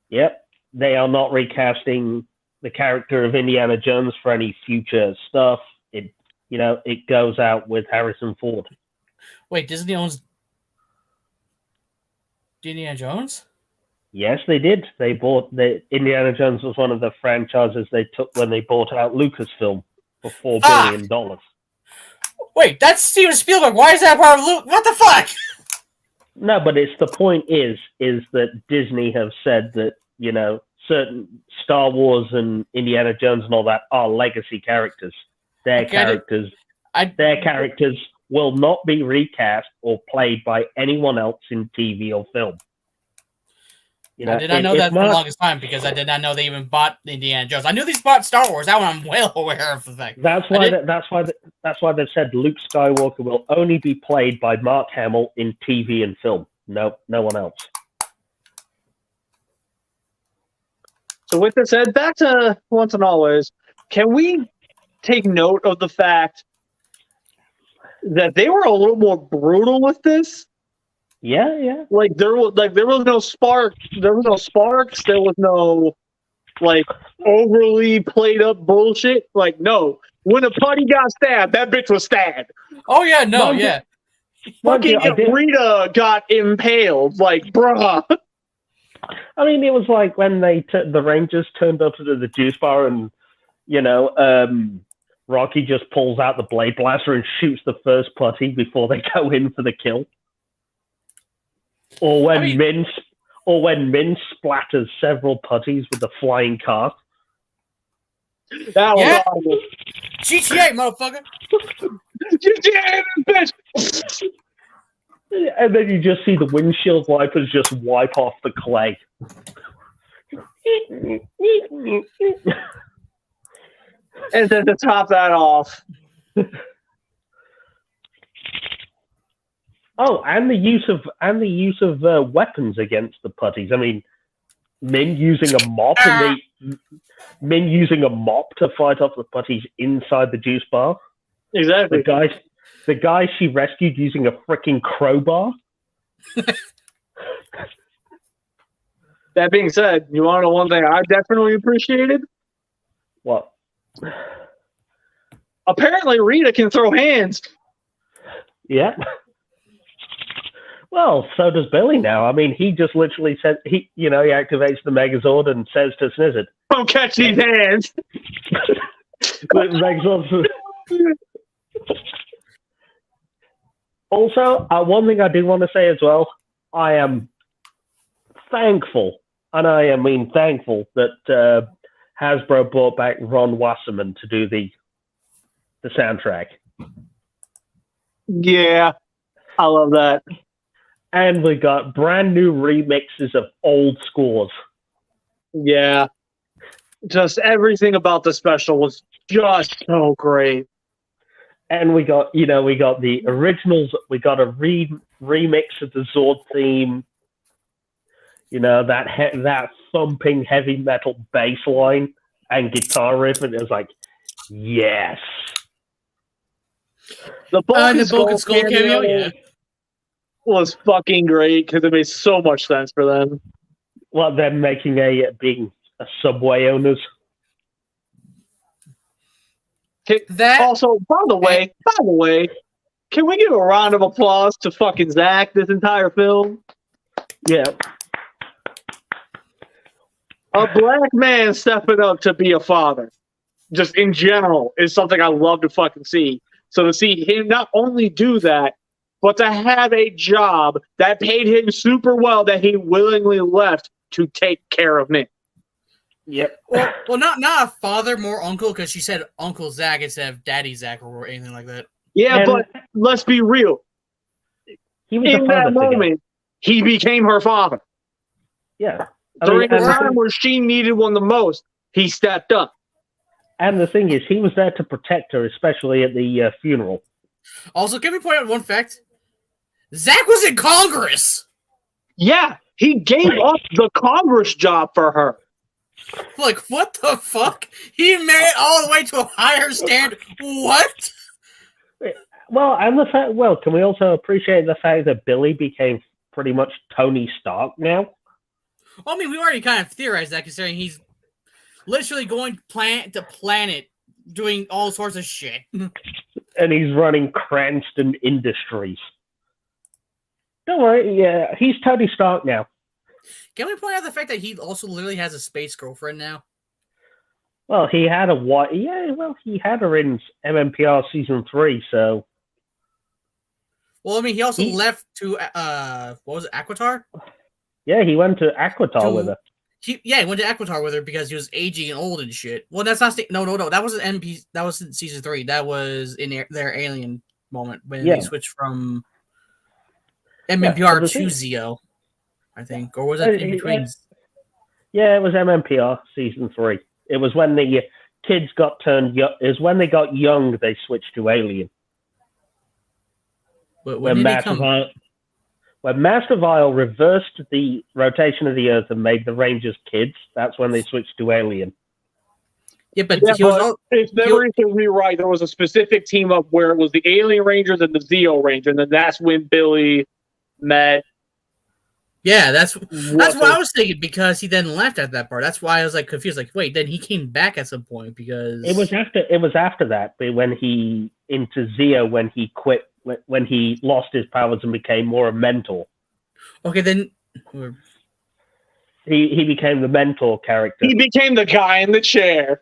Speaker 3: Yep. They are not recasting the character of Indiana Jones for any future stuff. it goes out with Harrison Ford.
Speaker 2: Wait, Disney owns Indiana Jones?
Speaker 3: Yes, they did. They bought Indiana Jones was one of the franchises they took when they bought out Lucasfilm for $4 billion.
Speaker 2: Wait, that's Steven Spielberg. Why is that part of Luke? What the fuck?
Speaker 3: No, but the point is that Disney have said that, certain Star Wars and Indiana Jones and all that are legacy characters. Their characters will not be recast or played by anyone else in TV or film.
Speaker 2: I did not know that for the longest time because I did not know they even bought Indiana Jones. I knew they bought Star Wars. That one I'm well aware of the fact.
Speaker 3: That's why they've said Luke Skywalker will only be played by Mark Hamill in TV and film. No one else.
Speaker 1: So with this said, back to Once and Always, can we take note of the fact that they were a little more brutal with this?
Speaker 3: Yeah.
Speaker 1: Like there was no spark. There was no sparks. There was no overly played up bullshit. Like no, when a putty got stabbed, that bitch was stabbed.
Speaker 2: Oh yeah, no, yeah.
Speaker 1: Fucking Rita got impaled. Like bruh.
Speaker 3: I mean, it was like when the Rangers turned up to the juice bar and Rocky just pulls out the blade blaster and shoots the first putty before they go in for the kill. Or when Min splatters several putties with the flying car.
Speaker 1: That was awesome.
Speaker 2: GTA, motherfucker.
Speaker 1: GTA, bitch.
Speaker 3: And then you just see the windshield wipers just wipe off the clay.
Speaker 1: And then to top that off.
Speaker 3: Oh, and the use of weapons against the putties. I mean, Min using a mop to fight off the putties inside the juice bar.
Speaker 1: Exactly.
Speaker 3: The guy she rescued using a freaking crowbar.
Speaker 1: That being said, you want to know one thing I definitely appreciated?
Speaker 3: What?
Speaker 1: Apparently, Rita can throw hands.
Speaker 3: Yeah. Well, so does Billy now. I mean, he just literally said he activates the Megazord and says to Snizzard,
Speaker 1: "Don't catch these hands."
Speaker 3: Also, one thing I do want to say as well, I am thankful, and I mean thankful that Hasbro brought back Ron Wasserman to do the soundtrack.
Speaker 1: Yeah, I love that.
Speaker 3: And we got brand new remixes of old scores.
Speaker 1: Yeah. Just everything about the special was just so great.
Speaker 3: And we got the originals. We got a remix of the Zord theme. That thumping heavy metal bass line and guitar riff, and it was like, yes.
Speaker 1: The Bulk and
Speaker 2: Skull cameo, yeah,
Speaker 1: was fucking great because it made so much sense for them.
Speaker 3: Well, them being a Subway owners.
Speaker 1: Also, by the way, can we give a round of applause to fucking Zach this entire film?
Speaker 3: Yeah.
Speaker 1: A black man stepping up to be a father, just in general, is something I love to fucking see. So to see him not only do that, but to have a job that paid him super well that he willingly left to take care of me.
Speaker 3: Yep.
Speaker 2: Well, not a father, more uncle, because she said Uncle Zach instead of Daddy Zach or anything like that.
Speaker 1: Yeah, but let's be real.
Speaker 3: He was
Speaker 1: in that moment, he became her father.
Speaker 3: Yeah.
Speaker 1: During the time where she needed one the most, he stepped up.
Speaker 3: And the thing is, he was there to protect her, especially at the funeral.
Speaker 2: Also, can we point out one fact? Zach was in Congress!
Speaker 1: Yeah, he gave up the Congress job for her.
Speaker 2: Like, what the fuck? He made it all the way to a higher standard. What?
Speaker 3: Well, and the fact, can we also appreciate the fact that Billy became pretty much Tony Stark now?
Speaker 2: Well, I mean, we already kind of theorized that, considering he's literally going planet to planet doing all sorts of shit.
Speaker 3: And he's running Cranston Industries. Don't worry, yeah, he's Tony Stark now.
Speaker 2: Can we point out the fact that he also literally has a space girlfriend now?
Speaker 3: Well, he had he had her in MMPR season 3, so.
Speaker 2: Well, I mean, he also left to what was it, Aquitar?
Speaker 3: Yeah, he went to Aquitar with her.
Speaker 2: He went to Aquitar with her because he was aging and old and shit. Well, that's not no. That wasn't MP. That was in season 3. That was in their alien moment when they switched from MMPR to Zeo, I think, or was that in between?
Speaker 3: Yeah, it was MMPR season 3. It was when the kids got turned young. Is when they got young. They switched to alien. When Master Vile reversed the rotation of the Earth and made the Rangers kids, that's when they switched to alien.
Speaker 2: Yeah, but
Speaker 1: if memory can rewrite, there was a specific team up where it was the Alien Rangers and the Zeo Ranger, and then that's when Billy met.
Speaker 2: Yeah, that's what I was thinking, because he then left at that part. That's why I was like confused. Like, wait, then he came back at some point because
Speaker 3: it was after that, but when he into Zeo, when he quit, when he lost his powers and became more a mentor.
Speaker 2: Okay, then
Speaker 3: he became the mentor character.
Speaker 1: He became the guy in the chair.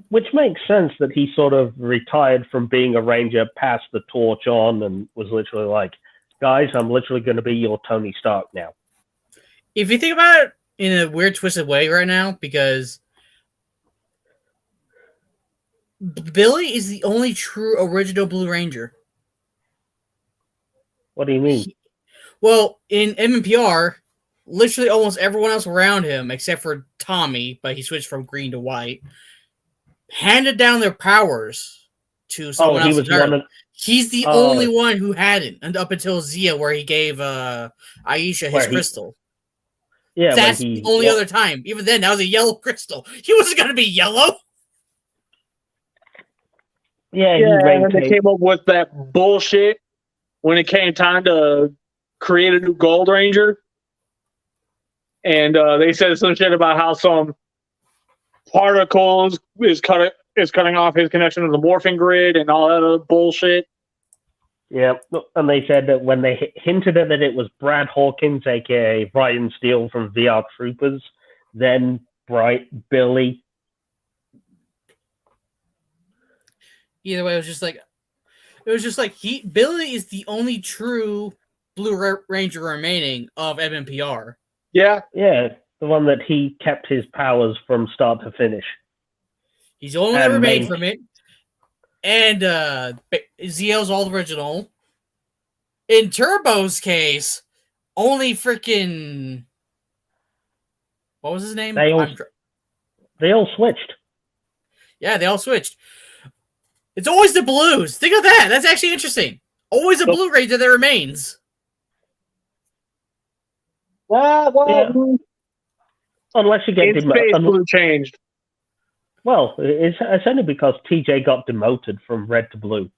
Speaker 3: Which makes sense that he sort of retired from being a Ranger, passed the torch on, and was literally like, guys, I'm literally going to be your Tony Stark now.
Speaker 2: If you think about it in a weird, twisted way right now, because Billy is the only true original Blue Ranger.
Speaker 3: What do you mean?
Speaker 2: Well, in MMPR, literally almost everyone else around him, except for Tommy, but he switched from green to white, handed down their powers to someone else. He's the only one who hadn't, and up until Zia, where he gave Aisha his crystal.
Speaker 3: Yeah,
Speaker 2: that's the only other time. Even then, that was a yellow crystal. He wasn't going to be yellow.
Speaker 1: Yeah, and they came up with that bullshit when it came time to create a new Gold Ranger. And they said some shit about how some particles is cutting off his connection to the morphing grid and all that other bullshit.
Speaker 3: Yeah, and they said that when they hinted at that it was Brad Hawkins, aka Brian Steele from VR Troopers, then Billy.
Speaker 2: Either way, it was just like Billy is the only true Blue Ranger remaining of MMPR.
Speaker 1: Yeah,
Speaker 3: the one that he kept his powers from start to finish.
Speaker 2: He's the only one that remained from it. And Zeo's all original. In Turbo's case, only freaking... What was his name?
Speaker 3: They all switched.
Speaker 2: Yeah, they all switched. It's always the Blues. Think of that. That's actually interesting. Always a Blue Ranger that remains.
Speaker 1: Well,
Speaker 3: unless you get
Speaker 1: Blue changed.
Speaker 3: Well, it's only because TJ got demoted from red to blue.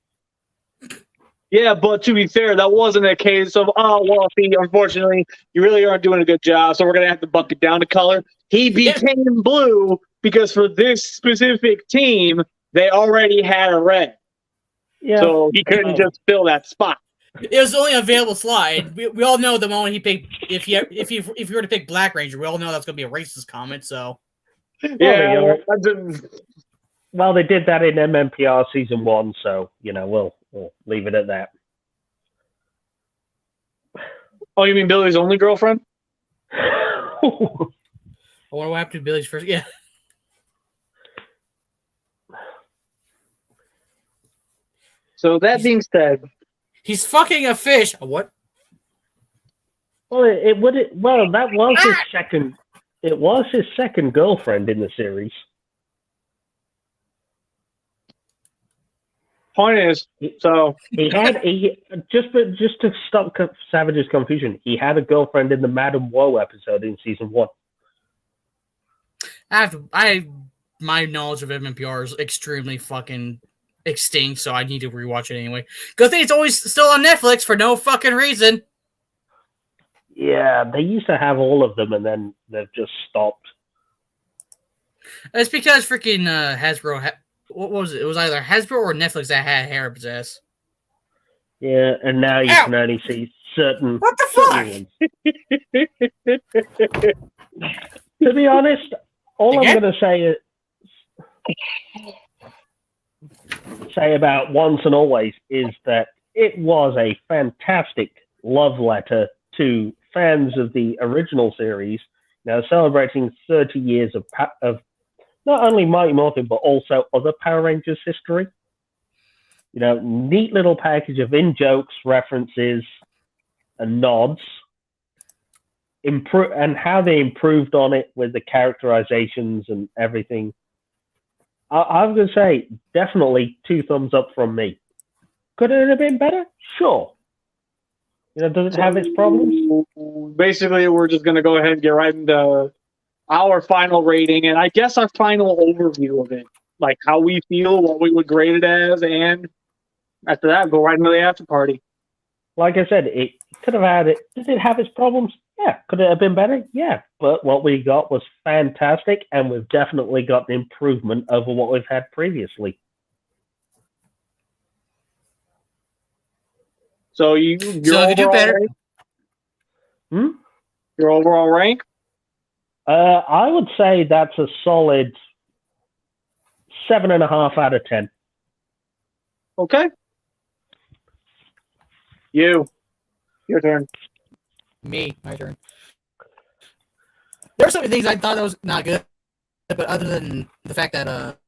Speaker 1: Yeah, but to be fair, that wasn't a case of, unfortunately, you really aren't doing a good job, so we're going to have to buck it down to color. He became blue because for this specific team, they already had a red. Yeah. So he couldn't just fill that spot.
Speaker 2: It was only available slide. We all know the moment he picked, if you were to pick Black Ranger, we all know that's going to be a racist comment, so...
Speaker 1: Yeah,
Speaker 3: well, they did that in MMPR season 1, so we'll leave it at that.
Speaker 1: Oh, you mean Billy's only girlfriend?
Speaker 2: I wonder what happened to Billy's first. Yeah.
Speaker 1: So that being said,
Speaker 2: he's fucking a fish. What?
Speaker 3: Well, that was his second. It was his second girlfriend in the series.
Speaker 1: Point is, so
Speaker 3: just to stop Savage's confusion, he had a girlfriend in the Madam Woe episode in season 1.
Speaker 2: My knowledge of MMPR is extremely fucking extinct, so I need to rewatch it anyway. Good thing it's always still on Netflix for no fucking reason.
Speaker 3: Yeah, they used to have all of them, and then they've just stopped.
Speaker 2: It's because freaking Hasbro. What was it? It was either Hasbro or Netflix that had Harrow's ass.
Speaker 3: Yeah, and now you
Speaker 2: Ow!
Speaker 3: can only see certain.
Speaker 2: What the fuck?
Speaker 3: To be honest, all
Speaker 2: Again?
Speaker 3: I'm going to say about Once and Always is that it was a fantastic love letter to fans of the original series. Now celebrating 30 years of not only Mighty Morphin but also other Power Rangers history. You know, neat little package of in-jokes, references, and nods. And how they improved on it with the characterizations and everything. I'm going to say definitely 2 thumbs up from me. Could it have been better? Sure. You know, does it have its problems?
Speaker 1: Basically, we're just going to go ahead and get right into our final rating, and I guess our final overview of it, like how we feel, what we would grade it as, and after that, go right into the after party.
Speaker 3: Like I said, it could have had it. Did it have its problems? Yeah. Could it have been better? Yeah. But what we got was fantastic, and we've definitely got an improvement over what we've had previously.
Speaker 1: So your
Speaker 2: So if you do
Speaker 1: overall
Speaker 2: better,
Speaker 1: rank? Your overall rank?
Speaker 3: I would say that's a solid 7.5 out of 10.
Speaker 1: Okay. Your turn.
Speaker 2: my turn. There were some things I thought that was not good, but other than the fact that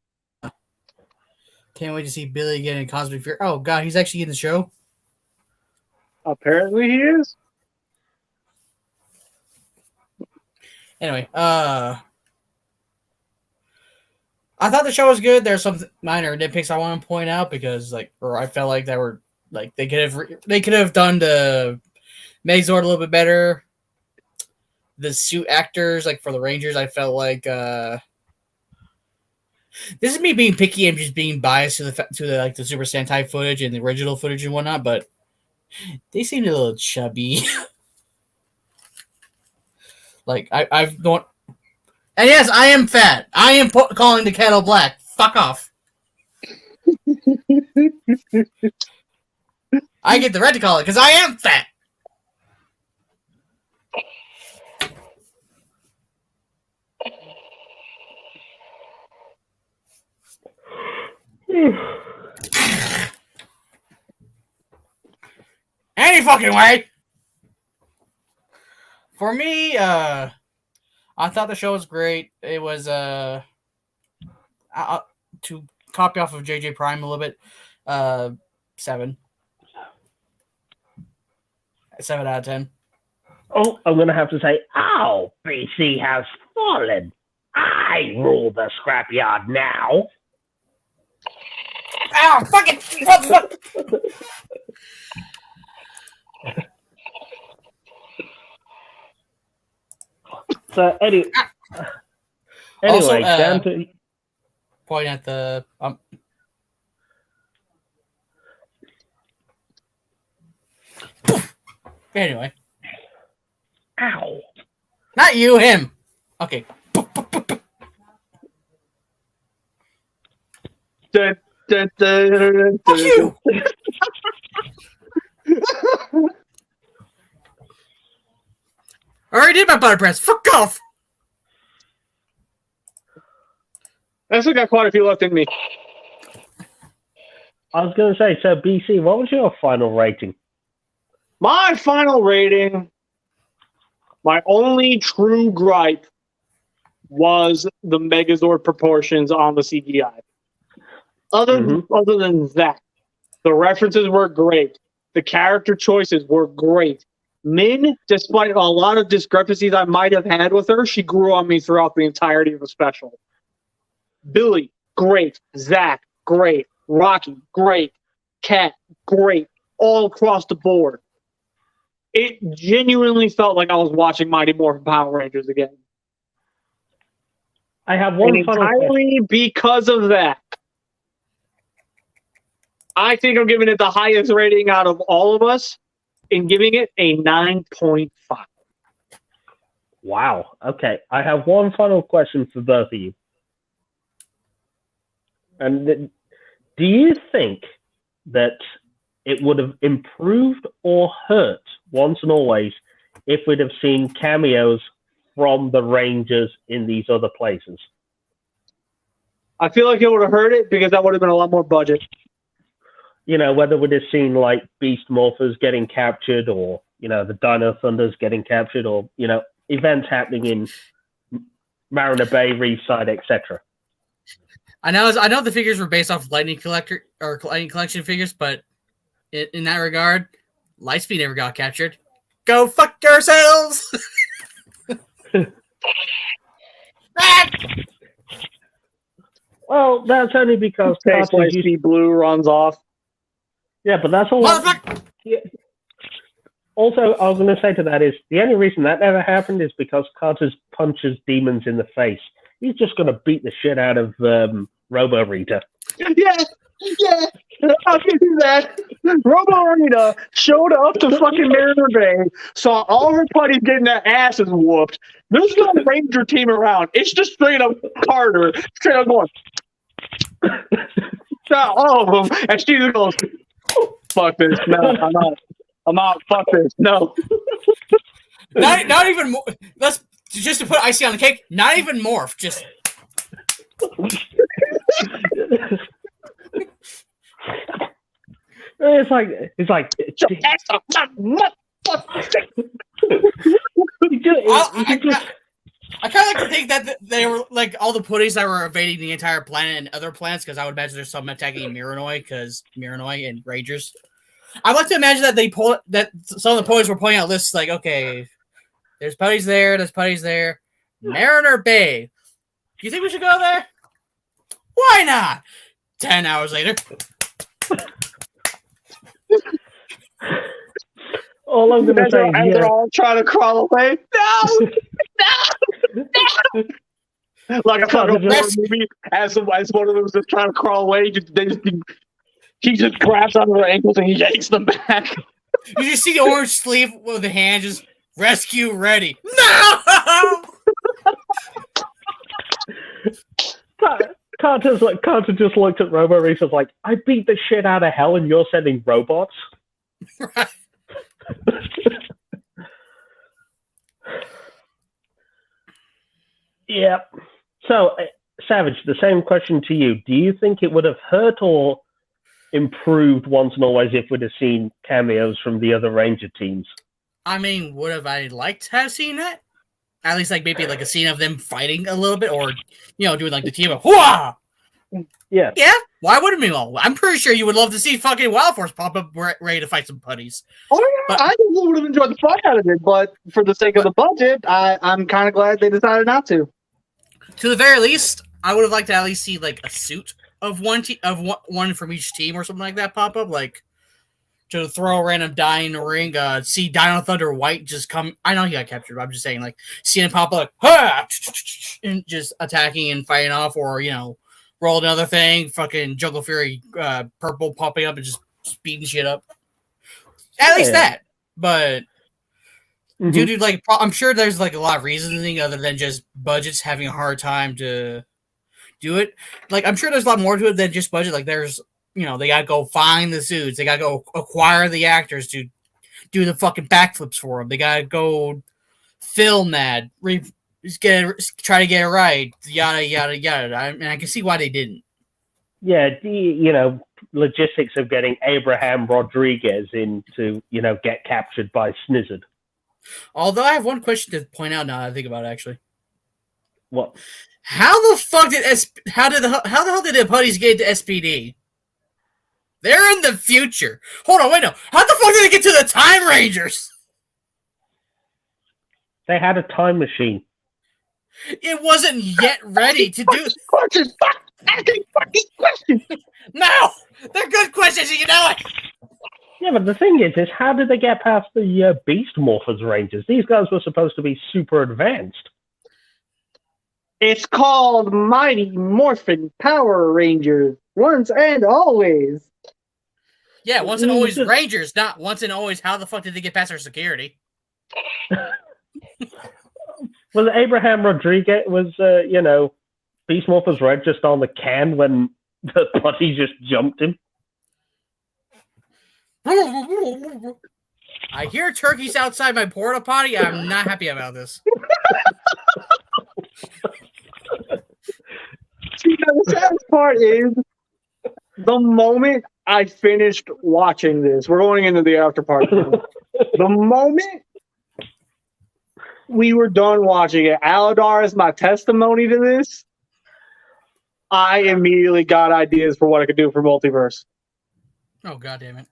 Speaker 2: can't wait to see Billy get in Cosmic Fear. Oh god, he's actually in the show.
Speaker 1: Apparently he is.
Speaker 2: Anyway, I thought the show was good. There's some minor nitpicks I want to point out because, I felt like that were they could have done the Megazord a little bit better. The suit actors, for the Rangers, I felt like this is me being picky and just being biased to the Super Sentai footage and the original footage and whatnot, but they seemed a little chubby. I've don't. And yes, I am fat. I am calling the kettle black. Fuck off. I get the right to call it because I am fat. Any fucking way. For me, I thought the show was great. It was to copy off of JJ Prime a little bit, 7. 7 out of 10.
Speaker 3: Oh, I'm going to have to say, ow, BC has fallen. I rule the Scrapyard now.
Speaker 2: Ow, fucking what?
Speaker 3: So, anyway,
Speaker 2: Also,
Speaker 3: down to...
Speaker 2: Point at the... Anyway.
Speaker 3: Ow.
Speaker 2: Not you, him. Okay.
Speaker 1: Fuck
Speaker 2: you! I already did my butter press. Fuck off!
Speaker 1: I still got quite a few left in me.
Speaker 3: I was going to say, so BC, what was your final rating?
Speaker 1: My final rating, my only true gripe was the Megazord proportions on the CGI. Other than that, the references were great. The character choices were great. Min, despite a lot of discrepancies I might have had with her, she grew on me throughout the entirety of the special. Billy, great. Zach, great. Rocky, great. Kat, great. All across the board. It genuinely felt like I was watching Mighty Morphin Power Rangers again.
Speaker 3: I have one
Speaker 1: and
Speaker 3: final
Speaker 1: entirely
Speaker 3: question.
Speaker 1: Because of that, I think I'm giving it the highest rating out of all of us and giving it a 9.5.
Speaker 3: Wow. Okay. I have one final question for both of you. And do you think that it would have improved or hurt once and always if we'd have seen cameos from the Rangers in these other places?
Speaker 1: I feel like it would have hurt it because that would have been a lot more budget.
Speaker 3: You know, whether we'd have seen like Beast Morphers getting captured, or you know, the Dino Thunders getting captured, or you know, events happening in Mariner Bay, Reefside, etc.
Speaker 2: I know the figures were based off Lightning Collection figures, but in that regard, Lightspeed never got captured. Go fuck yourselves!
Speaker 3: Well, that's only because
Speaker 1: Lightspeed Blue runs off.
Speaker 3: Yeah, but that's all. Yeah. Also, I was going to say to that is the only reason that never happened is because Carter punches demons in the face. He's just going to beat the shit out of Robo Rita.
Speaker 1: Yeah, I'll give you that. Robo Rita showed up to fucking Mariner Bay, saw all her buddies getting their asses whooped. There's no Ranger team around. It's just straight up Carter, straight up going. All of them, and she just goes, "Fuck this! No, I'm out. Fuck this! No."
Speaker 2: Not even more. Let's just to put icing on the cake. Not even morph. Just.
Speaker 3: It's like
Speaker 2: I kind of like to think that they were like all the putties that were invading the entire planet and other planets, because I would imagine there's some attacking Miranoi, because Miranoi and Rangers. I'd like to imagine that some of the putties were pointing out lists like, okay, there's putties there, Mariner Bay. Do you think we should go there? Why not? 10 hours later.
Speaker 3: All I'm going to say is,
Speaker 1: they're all trying to crawl away. No! Like a fucking horror movie, as one of them is just trying to crawl away, he just grabs onto their ankles and he yanks them back.
Speaker 2: You just see the orange sleeve with the hand just rescue ready. No!
Speaker 3: Carter just looked at Robo Reese and was like, I beat the shit out of hell and you're sending robots?
Speaker 2: Right.
Speaker 3: Yeah. So, Savage, the same question to you. Do you think it would have hurt or improved once and always if we'd have seen cameos from the other Ranger teams?
Speaker 2: I mean, would have I liked to have seen that? At least, like, maybe like a scene of them fighting a little bit, or, you know, doing like the team of hooah!
Speaker 3: Yeah.
Speaker 2: Yeah? Why wouldn't we all? I'm pretty sure you would love to see fucking Wild Force pop up ready to fight some putties.
Speaker 1: Oh, yeah, I would have enjoyed the fuck out of it, but for the sake of the budget, I'm kind of glad they decided not to.
Speaker 2: To the very least, I would have liked to at least see like a suit of one from each team or something like that pop up, like to throw a random die in the ring. See Dino Thunder White just come. I know he got captured, but I'm just saying, like, seeing him pop up, like, ha! And just attacking and fighting off, or, you know, roll another thing, fucking Jungle Fury purple popping up and just speeding shit up. At least that. But dude, like, I'm sure there's like a lot of reasoning other than just budgets having a hard time to do it. Like, I'm sure there's a lot more to it than just budget. Like, there's, you know, they gotta go find the suits. They gotta go acquire the actors to do the fucking backflips for them. They gotta go film that, try to get it right, yada yada yada. I can see why they didn't.
Speaker 3: Yeah, you know, logistics of getting Abraham Rodriguez in to, you know, get captured by Snizzard.
Speaker 2: Although I have one question to point out now that I think about it, actually.
Speaker 3: What?
Speaker 2: How the fuck did how the hell did the putties get to SPD? They're in the future. Hold on, wait, no. How the fuck did they get to the Time Rangers?
Speaker 3: They had a time machine.
Speaker 2: It wasn't yet ready to do.
Speaker 1: Questions. Asking fucking questions.
Speaker 2: No, they're good questions. You know it.
Speaker 3: Yeah, but the thing is how did they get past the Beast Morphers Rangers? These guys were supposed to be super advanced.
Speaker 1: It's called Mighty Morphin Power Rangers. Once and always.
Speaker 2: Yeah, once and always Rangers, not once and always how the fuck did they get past our security?
Speaker 3: Was Abraham Rodriguez, you know, Beast Morphers Red just on the can when the potty just jumped him.
Speaker 2: I hear turkeys outside my porta potty. I'm not happy about this.
Speaker 1: See, the saddest part is the moment I finished watching this, we're going into the after party. The moment we were done watching it, Aladar is my testimony to this. I immediately got ideas for what I could do for multiverse.
Speaker 2: Oh, God damn it.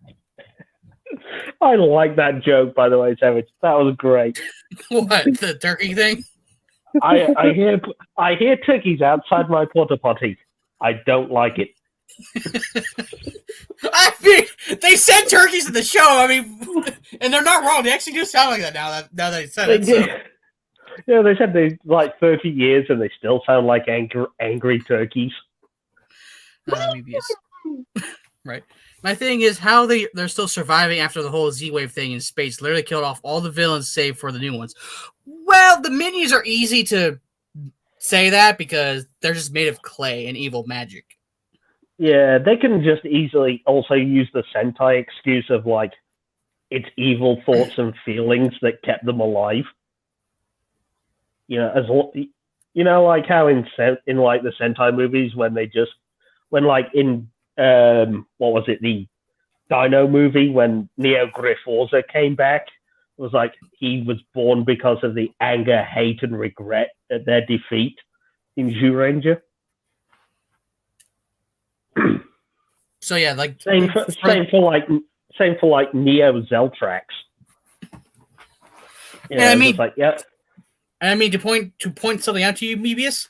Speaker 3: I like that joke, by the way, Savage. That was great.
Speaker 2: What, the turkey thing?
Speaker 3: I hear turkeys outside my porta potty. I don't like it.
Speaker 2: I mean, they said turkeys in the show. I mean, and they're not wrong. They actually do sound like that now that they said it. So.
Speaker 3: Yeah, they said they like 30 years and they still sound like angry turkeys.
Speaker 2: Right. My thing is how they're still surviving after the whole Z-Wave thing in space. Literally killed off all the villains save for the new ones. Well, the minions are easy to say that because they're just made of clay and evil magic.
Speaker 3: Yeah, they can just easily also use the Sentai excuse of like it's evil thoughts and feelings that kept them alive. You know, like how in like the Sentai movies when like in what was it, the Dino movie when Neo Griforza came back, it was like he was born because of the anger, hate, and regret at their defeat in Zyuranger.
Speaker 2: So yeah, like
Speaker 3: same for Neo Zeltrax. You know,
Speaker 2: I mean,
Speaker 3: like, yeah.
Speaker 2: And I mean to point something out to you, Mebius,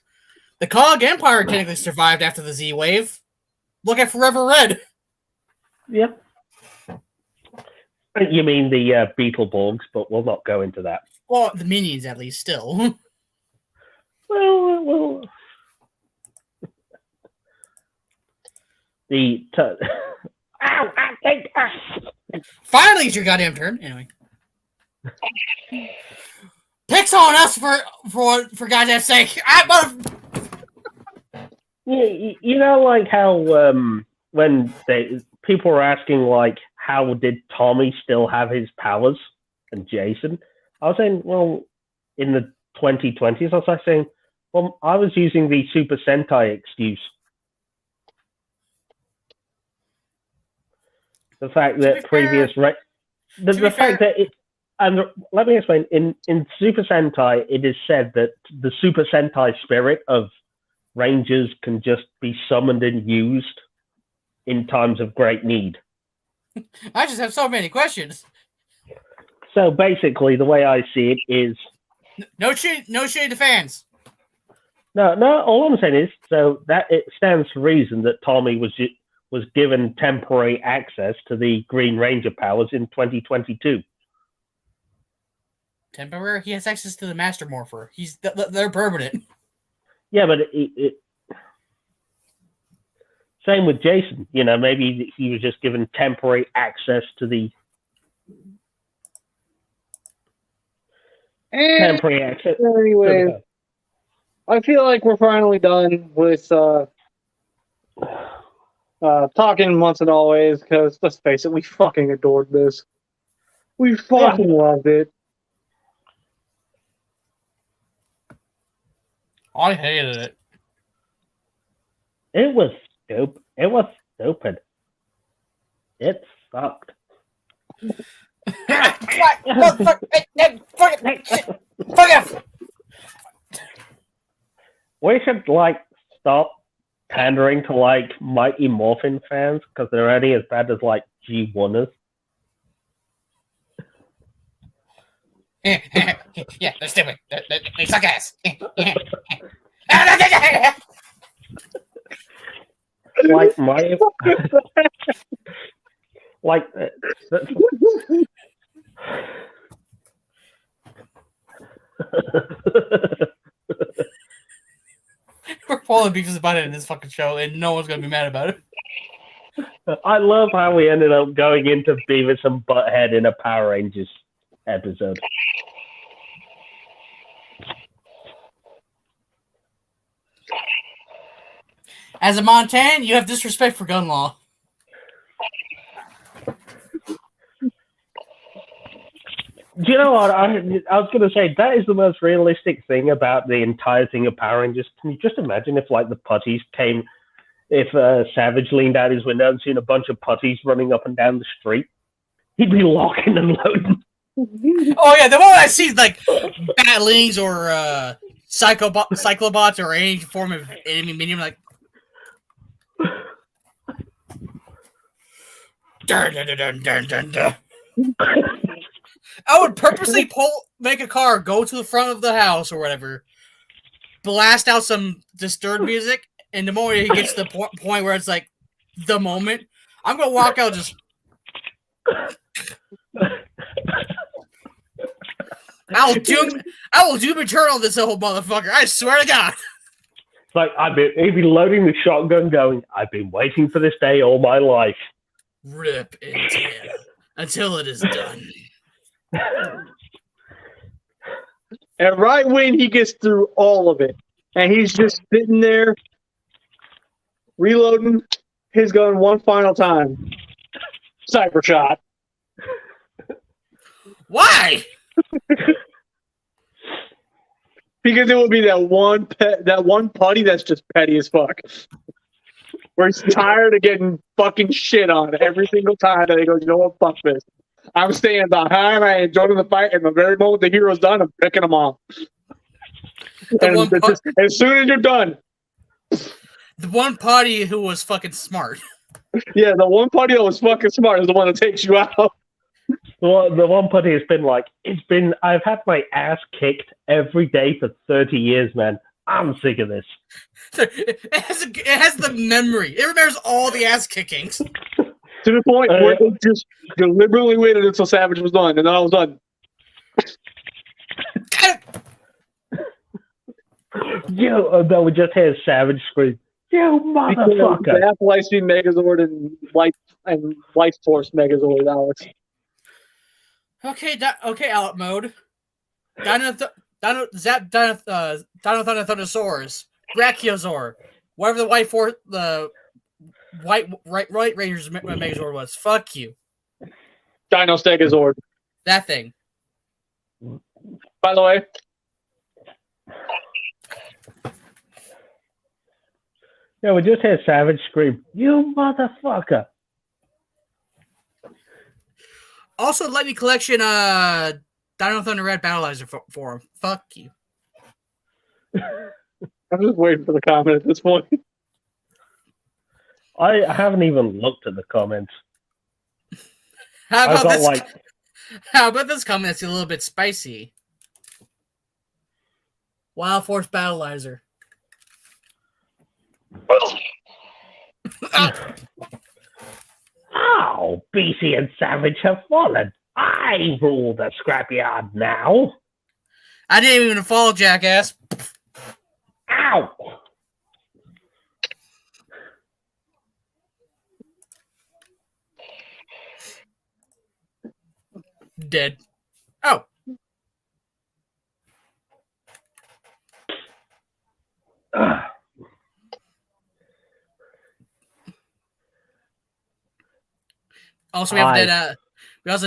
Speaker 2: the Cog Empire technically survived after the Z-Wave. Look at Forever Red.
Speaker 3: Yeah. You mean the Beetleborgs, but we'll not go into that.
Speaker 2: Well, the minions at least still.
Speaker 3: Well.
Speaker 2: Finally, it's your goddamn turn. Anyway. Pick someone else for goddamn sake.
Speaker 3: You know, like how when people were asking, like, how did Tommy still have his powers and Jason? I was saying, well, in the 2020s, I was saying, well, I was using the Super Sentai excuse. The fact that let me explain. In Super Sentai, it is said that the Super Sentai spirit of Rangers can just be summoned and used in times of great need.
Speaker 2: I just have so many questions.
Speaker 3: So basically, the way I see it is
Speaker 2: no shade to fans.
Speaker 3: No. All I'm saying is, so that it stands to reason that Tommy was given temporary access to the Green Ranger powers in 2022.
Speaker 2: Temporary? He has access to the Master Morpher. They're permanent.
Speaker 3: Yeah, but same with Jason. You know, maybe he was just given temporary access to the temporary access.
Speaker 1: Anyway, I feel like we're finally done with talking once and always, because let's face it, we fucking adored this. We fucking loved it.
Speaker 2: I hated it.
Speaker 3: It was stupid. It was stupid. It sucked.
Speaker 2: Fuck off!
Speaker 3: We should stop pandering to Mighty Morphin fans because they're only as bad as G1ers.
Speaker 2: Yeah, they're stupid. They suck ass. We're pulling beefs about it in this fucking show, and no one's gonna be mad about it.
Speaker 3: I love how we ended up going into Beavis and Butthead in a Power Rangers episode.
Speaker 2: As a Montan, you have disrespect for gun law.
Speaker 3: Do you know what? I was going to say, that is the most realistic thing about the entire thing of Power Rangers. Can you just imagine if, like, the putties came, if Savage leaned out his window and seen a bunch of putties running up and down the street? He'd be locking and loading.
Speaker 2: Oh, yeah, the moment I see, like, Batlings or Cyclobots or any form of enemy medium, like, dun, dun, dun, dun, dun, dun. I would purposely make a car go to the front of the house or whatever, blast out some disturbed music, and the moment he gets to the point where it's like the moment, I'm gonna walk out just. I will doom eternal this whole motherfucker. I swear to God.
Speaker 3: It's like he'd be loading the shotgun, going, "I've been waiting for this day all my life."
Speaker 2: Rip until it is done.
Speaker 1: And right when he gets through all of it, and he's just sitting there, reloading his gun one final time, Cyber Shot.
Speaker 2: Why?
Speaker 1: Because it will be that one putty that's just petty as fuck. Where he's tired of getting fucking shit on every single time that he goes, you know what, fuck this. I'm staying behind, I enjoy the fight, and the very moment the hero's done, I'm picking him off. As soon as you're done.
Speaker 2: The one putty who was fucking smart.
Speaker 1: Yeah, the one putty that was fucking smart is the one that takes you out.
Speaker 3: The one putty has been like, I've had my ass kicked every day for 30 years, man. I'm sick of this.
Speaker 2: It has the memory. It remembers all the ass kickings.
Speaker 1: To the point where they just deliberately waited until Savage was done, and then I was done.
Speaker 3: That would just hear Savage scream, "You motherfucker!"
Speaker 1: Half Lightspeed Megazord and Life Force Megazord, Alex.
Speaker 2: Okay, out mode. Dino Thundersaurus, Brachiosaur, whatever the White Ranger's Megazord was. Fuck you.
Speaker 1: Dino Stegazord.
Speaker 2: That thing.
Speaker 1: By the way.
Speaker 3: Yeah, we just had Savage scream, "You motherfucker!"
Speaker 2: Also, Lightning Collection, Dino Thunder Red Battleizer for him. Fuck you.
Speaker 1: I'm just waiting for the comment at this point.
Speaker 3: I haven't even looked at the comments.
Speaker 2: How about this comment that's a little bit spicy? Wild Force Battleizer.
Speaker 3: Ow, BC and Savage have fallen. I rule the Scrapyard now.
Speaker 2: I didn't even follow, jackass.
Speaker 3: Ow.
Speaker 2: Dead. Oh. Also, we have a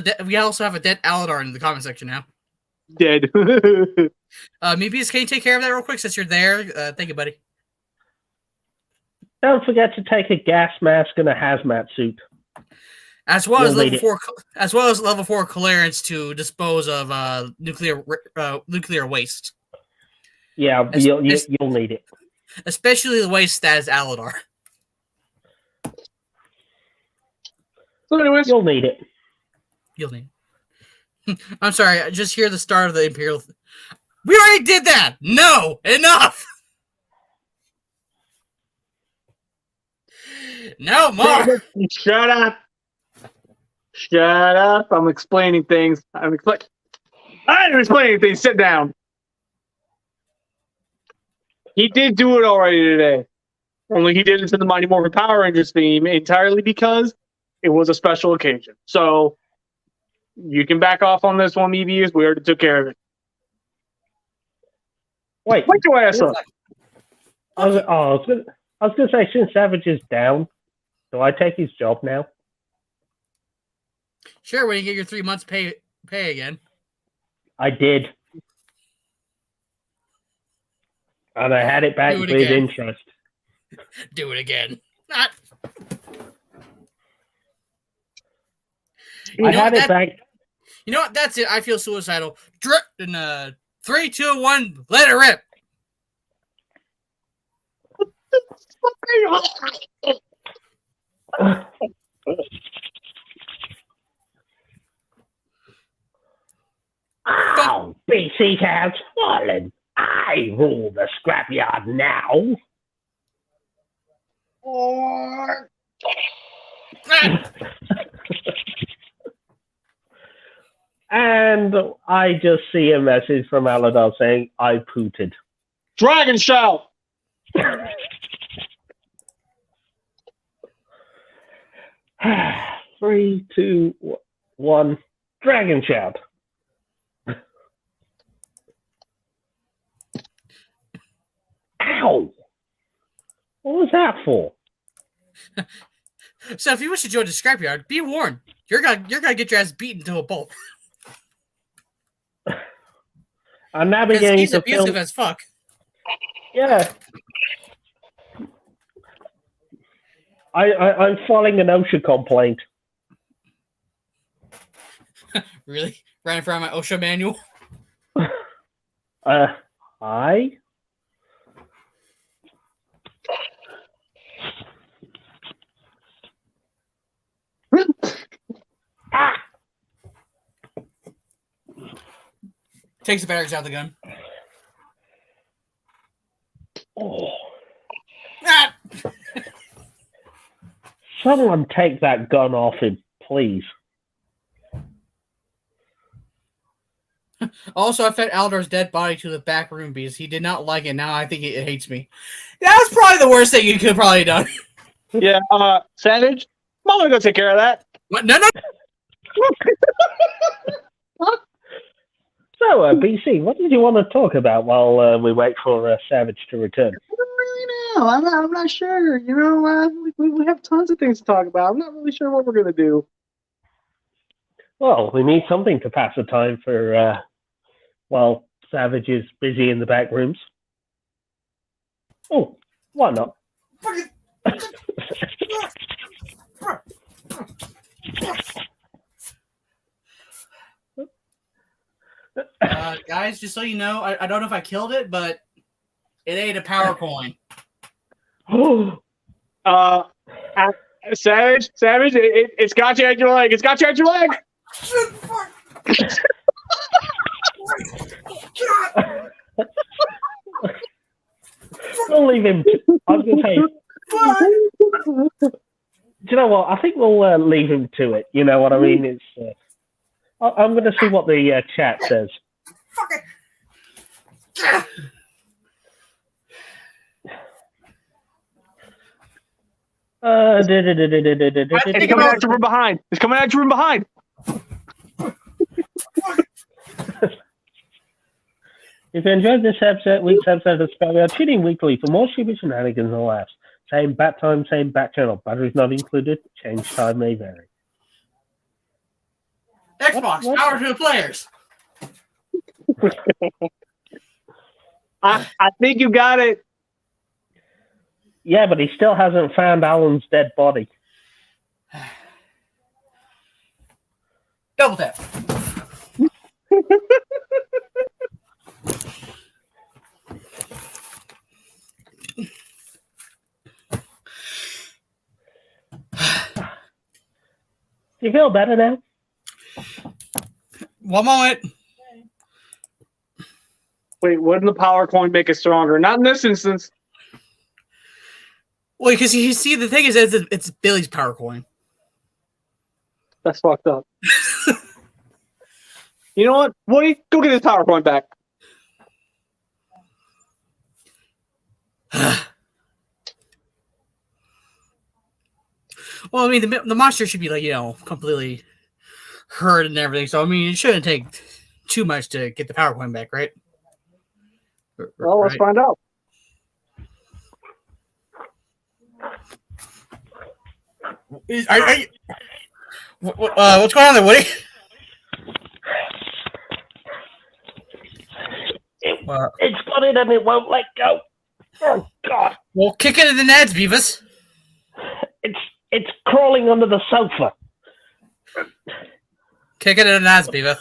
Speaker 2: dead. We also have a dead Aladar in the comment section now.
Speaker 1: Dead.
Speaker 2: Meebius, can you take care of that real quick since you're there? Thank you, buddy.
Speaker 3: Don't forget to take a gas mask and a hazmat suit.
Speaker 2: As well as level 4 clearance to dispose of nuclear waste.
Speaker 3: Yeah, you'll need it.
Speaker 2: Especially the waste that is Aladar.
Speaker 1: So anyways,
Speaker 3: you'll need it.
Speaker 2: You'll need it. I'm sorry, I just hear the start of the Imperial. We already did that! No! Enough! No more!
Speaker 1: Shut up! Shut up! I'm explaining things. I'm explaining things. Sit down. He did do it already today. Only he did it to the Mighty Morphin Power Rangers theme entirely because it was a special occasion. So you can back off on this one, Mebius. We already took care of it.
Speaker 3: Wait
Speaker 1: your ass up.
Speaker 3: I was going to say, since Savage is down, do I take his job now?
Speaker 2: Sure, when you get your 3 months pay again.
Speaker 3: I did. And I had it back with interest.
Speaker 2: Do it again. Not.
Speaker 3: I had it back.
Speaker 2: You know what? That's it. I feel suicidal. Drip in 3, 2, 1. Let it rip.
Speaker 3: Oh, BC has fallen. I rule the scrapyard now. And I just see a message from Aladar saying, I pooted.
Speaker 1: Dragon shout!
Speaker 3: 3, 2, 1. Dragon shout. Ow! What was that for?
Speaker 2: So if you wish to join the scrapyard, be warned. You're gonna get your ass beaten to a pulp.
Speaker 3: I'm navigating
Speaker 2: He's
Speaker 3: to
Speaker 2: abusive
Speaker 3: film.
Speaker 2: as fuck.
Speaker 3: Yeah. I'm filing an OSHA complaint.
Speaker 2: Really? Right in front of my OSHA manual?
Speaker 3: I?
Speaker 2: Takes the batteries out of the gun.
Speaker 3: Oh.
Speaker 2: Ah!
Speaker 3: Someone take that gun off him, please.
Speaker 2: Also, I fed Aldar's dead body to the back room because he did not like it. Now I think it hates me. That was probably the worst thing you could have probably done.
Speaker 1: Yeah, Savage, I'm gonna go take care of that.
Speaker 2: What? No.
Speaker 3: So, BC, what did you want to talk about while we wait for Savage to return?
Speaker 1: I don't really know. I'm not sure. You know, we have tons of things to talk about. I'm not really sure what we're gonna do.
Speaker 3: Well, we need something to pass the time for while Savage is busy in the back rooms. Oh, why not?
Speaker 2: Guys, just so you know, I don't know if I killed it, but it ate a power coin.
Speaker 1: Savage, it's got you at your leg. It's got you at your leg.
Speaker 3: We'll leave him. I was going to say, do you know what? I think we'll leave him to it. You know what I mean? It's. I'm going to see what the chat says.
Speaker 1: It's coming at you from behind. It's coming at you from behind.
Speaker 3: If you enjoyed this week's episode of Scrapyard, tune in weekly for more stupid shenanigans and laughs. Same bat time, same bat channel. Batteries not included. Change time may vary.
Speaker 2: Xbox, power to the players.
Speaker 1: I think you got it.
Speaker 3: Yeah, but he still hasn't found Alan's dead body.
Speaker 2: Double tap.
Speaker 3: Do you feel better now?
Speaker 2: One moment.
Speaker 1: Wait, wouldn't the power coin make it stronger? Not in this instance.
Speaker 2: Well, because you see, the thing is, it's Billy's power coin.
Speaker 1: That's fucked up. You know what? Woody, go get his power coin back.
Speaker 2: Well, I mean, the monster should be, like, you know, completely hurt and everything. So, I mean, it shouldn't take too much to get the power coin back, right?
Speaker 1: Well, let's find out.
Speaker 2: What's going on there, Woody?
Speaker 3: It's got it and it won't let go. Oh God!
Speaker 2: Well, kick it in the nads, Beavis.
Speaker 3: It's crawling under the sofa.
Speaker 2: Kick it in the nads, Beavis.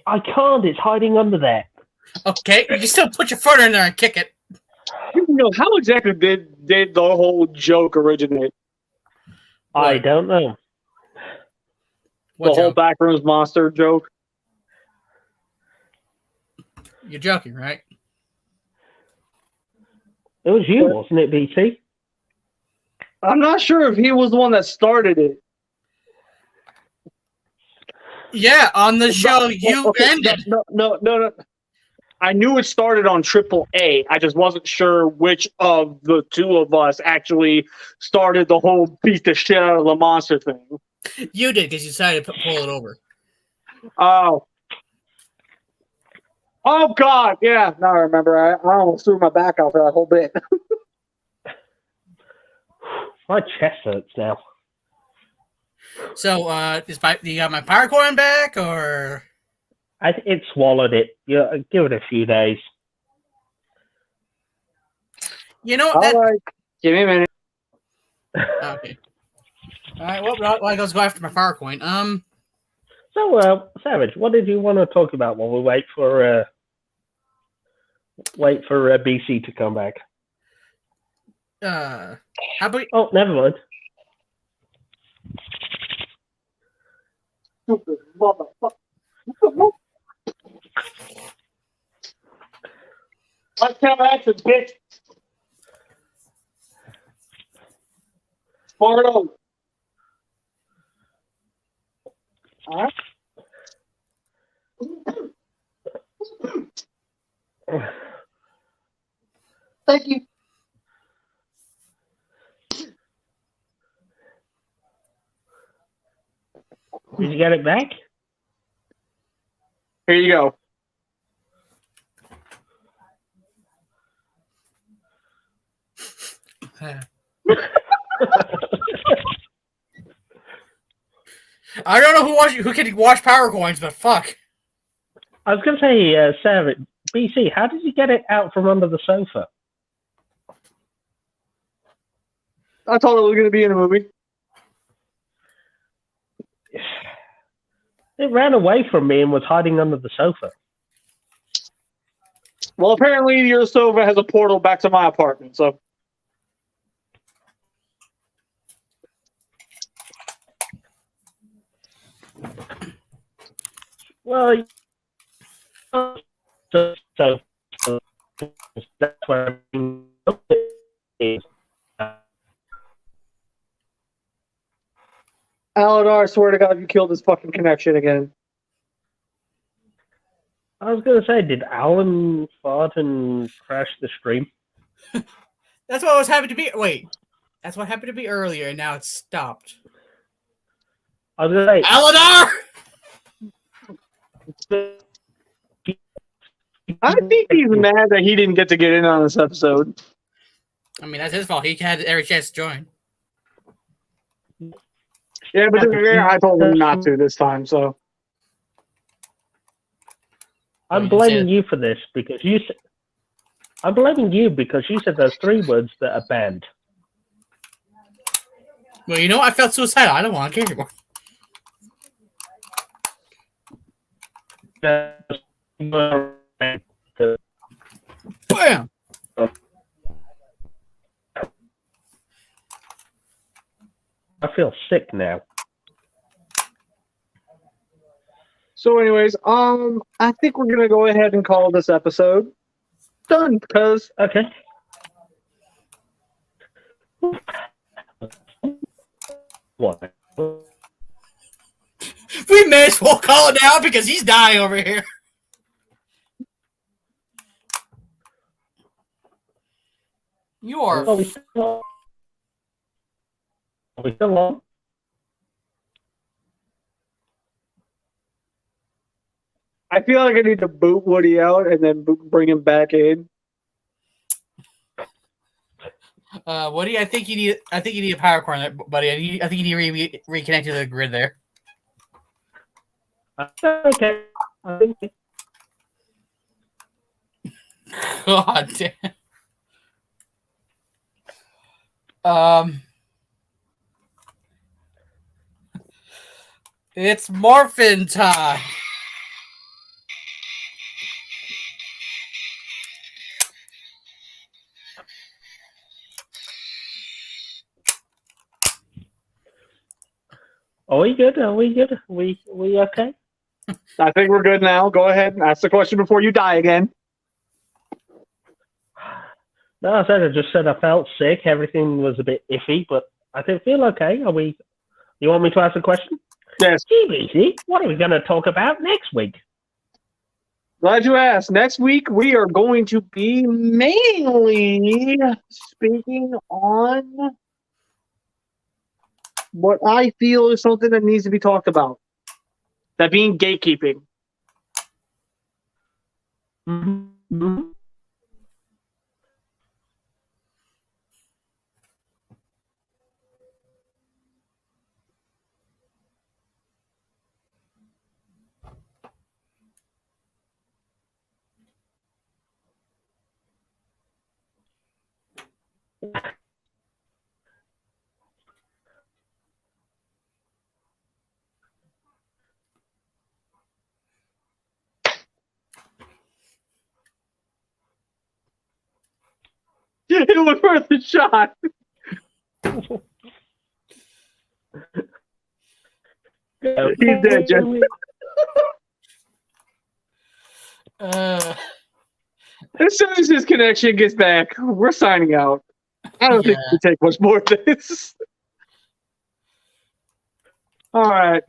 Speaker 3: I can't. It's hiding under there.
Speaker 2: Okay, you can still put your foot in there and kick it.
Speaker 1: You know, how exactly did the whole joke originate?
Speaker 3: I don't know.
Speaker 2: What
Speaker 1: The whole
Speaker 2: joke?
Speaker 1: Backrooms Monster joke?
Speaker 2: You're joking, right?
Speaker 3: It was you, wasn't it, BT?
Speaker 1: I'm not sure if he was the one that started it.
Speaker 2: Yeah, on the show you ended.
Speaker 1: No. I knew it started on Triple A. I just wasn't sure which of the two of us actually started the whole beat the shit out of the monster thing.
Speaker 2: You did because you decided to pull it over.
Speaker 1: Oh. Oh, God. Yeah. Now I remember. I almost threw my back out for that whole bit.
Speaker 3: My chest hurts now.
Speaker 2: So, you got my power coin back, or?
Speaker 3: It swallowed it. Yeah, give it a few days.
Speaker 2: You know
Speaker 1: All
Speaker 2: that.
Speaker 1: right. Give me a minute.
Speaker 2: Okay. All right. Well, I goes go after my power coin.
Speaker 3: So, Savage, what did you want to talk about while we wait for BC to come back?
Speaker 2: How about?
Speaker 3: Oh, never mind.
Speaker 1: Stupid motherfucker. Let's have action, bitch. Sparto. All right. Thank you.
Speaker 3: Did you get it back?
Speaker 1: Here you go.
Speaker 2: I don't know who can wash power coins, but fuck.
Speaker 3: I was going to say, Savage, BC, how did you get it out from under the sofa?
Speaker 1: I told it was going to be in a movie.
Speaker 3: It ran away from me and was hiding under the sofa.
Speaker 1: Well, apparently your sofa has a portal back to my apartment, so.
Speaker 3: Well, so that's what is.
Speaker 1: Aladar, I swear to God, you killed this fucking connection again.
Speaker 3: I was going to say, did Alan fart and crash the stream?
Speaker 2: That's what was happened to be. Wait, that's what happened to be earlier, and now it's stopped.
Speaker 3: I was going to say,
Speaker 2: Aladar!
Speaker 1: I think he's mad that he didn't get to get in on this episode.
Speaker 2: I mean, that's his fault. He had every chance to join.
Speaker 1: Yeah, but I told him not to this time, so.
Speaker 3: I'm blaming you for this because I'm blaming you because you said there's 3 words that are banned.
Speaker 2: Well, you know, I felt suicidal. I don't want to care anymore. Bam!
Speaker 3: I feel sick now.
Speaker 1: So, anyways, I think we're gonna go ahead and call this episode done because
Speaker 3: Okay. What?
Speaker 2: We may as well call it now because he's dying over here. You are.
Speaker 3: Are we still on?
Speaker 1: I feel like I need to boot Woody out and then bring him back in.
Speaker 2: Woody, I think you need a power cord, there, buddy. I think you need to reconnect to the grid there.
Speaker 3: Okay. I think
Speaker 2: God damn. It's morphin time.
Speaker 3: Are we good? Are we good? We okay?
Speaker 1: I think we're good now. Go ahead and ask the question before you die again.
Speaker 3: No, I just said I felt sick. Everything was a bit iffy, but I did feel okay. Are we? You want me to ask a question?
Speaker 1: Yes.
Speaker 3: GBC, what are we going to talk about next week?
Speaker 1: Glad you asked. Next week, we are going to be mainly speaking on what I feel is something that needs to be talked about. That being gatekeeping.
Speaker 3: Mm-hmm.
Speaker 1: It was worth a shot. He's dead, Jeff. As soon as his connection gets back, we're signing out. I don't think we can take much more of this. All right.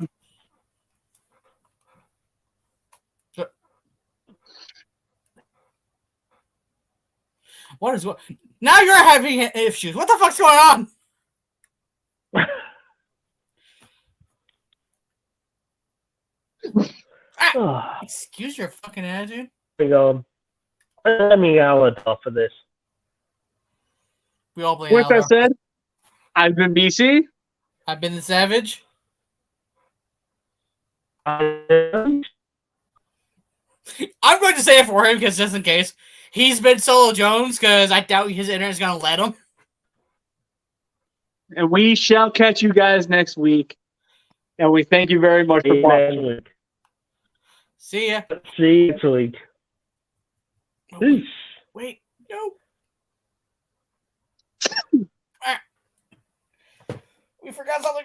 Speaker 2: What is what? Now you're having issues. What the fuck's going on? Excuse your fucking attitude.
Speaker 3: Let me out for this.
Speaker 2: We all blame
Speaker 1: With that
Speaker 2: Aldo.
Speaker 1: said, I've been BC.
Speaker 2: I've been the Savage.
Speaker 3: I'm
Speaker 2: going to say it for him because just in case. He's been Solo Jones because I doubt his internet's going to let him.
Speaker 1: And we shall catch you guys next week. And we thank you very much for watching.
Speaker 2: See ya.
Speaker 3: See you next week. Peace.
Speaker 2: Wait, no. We forgot something.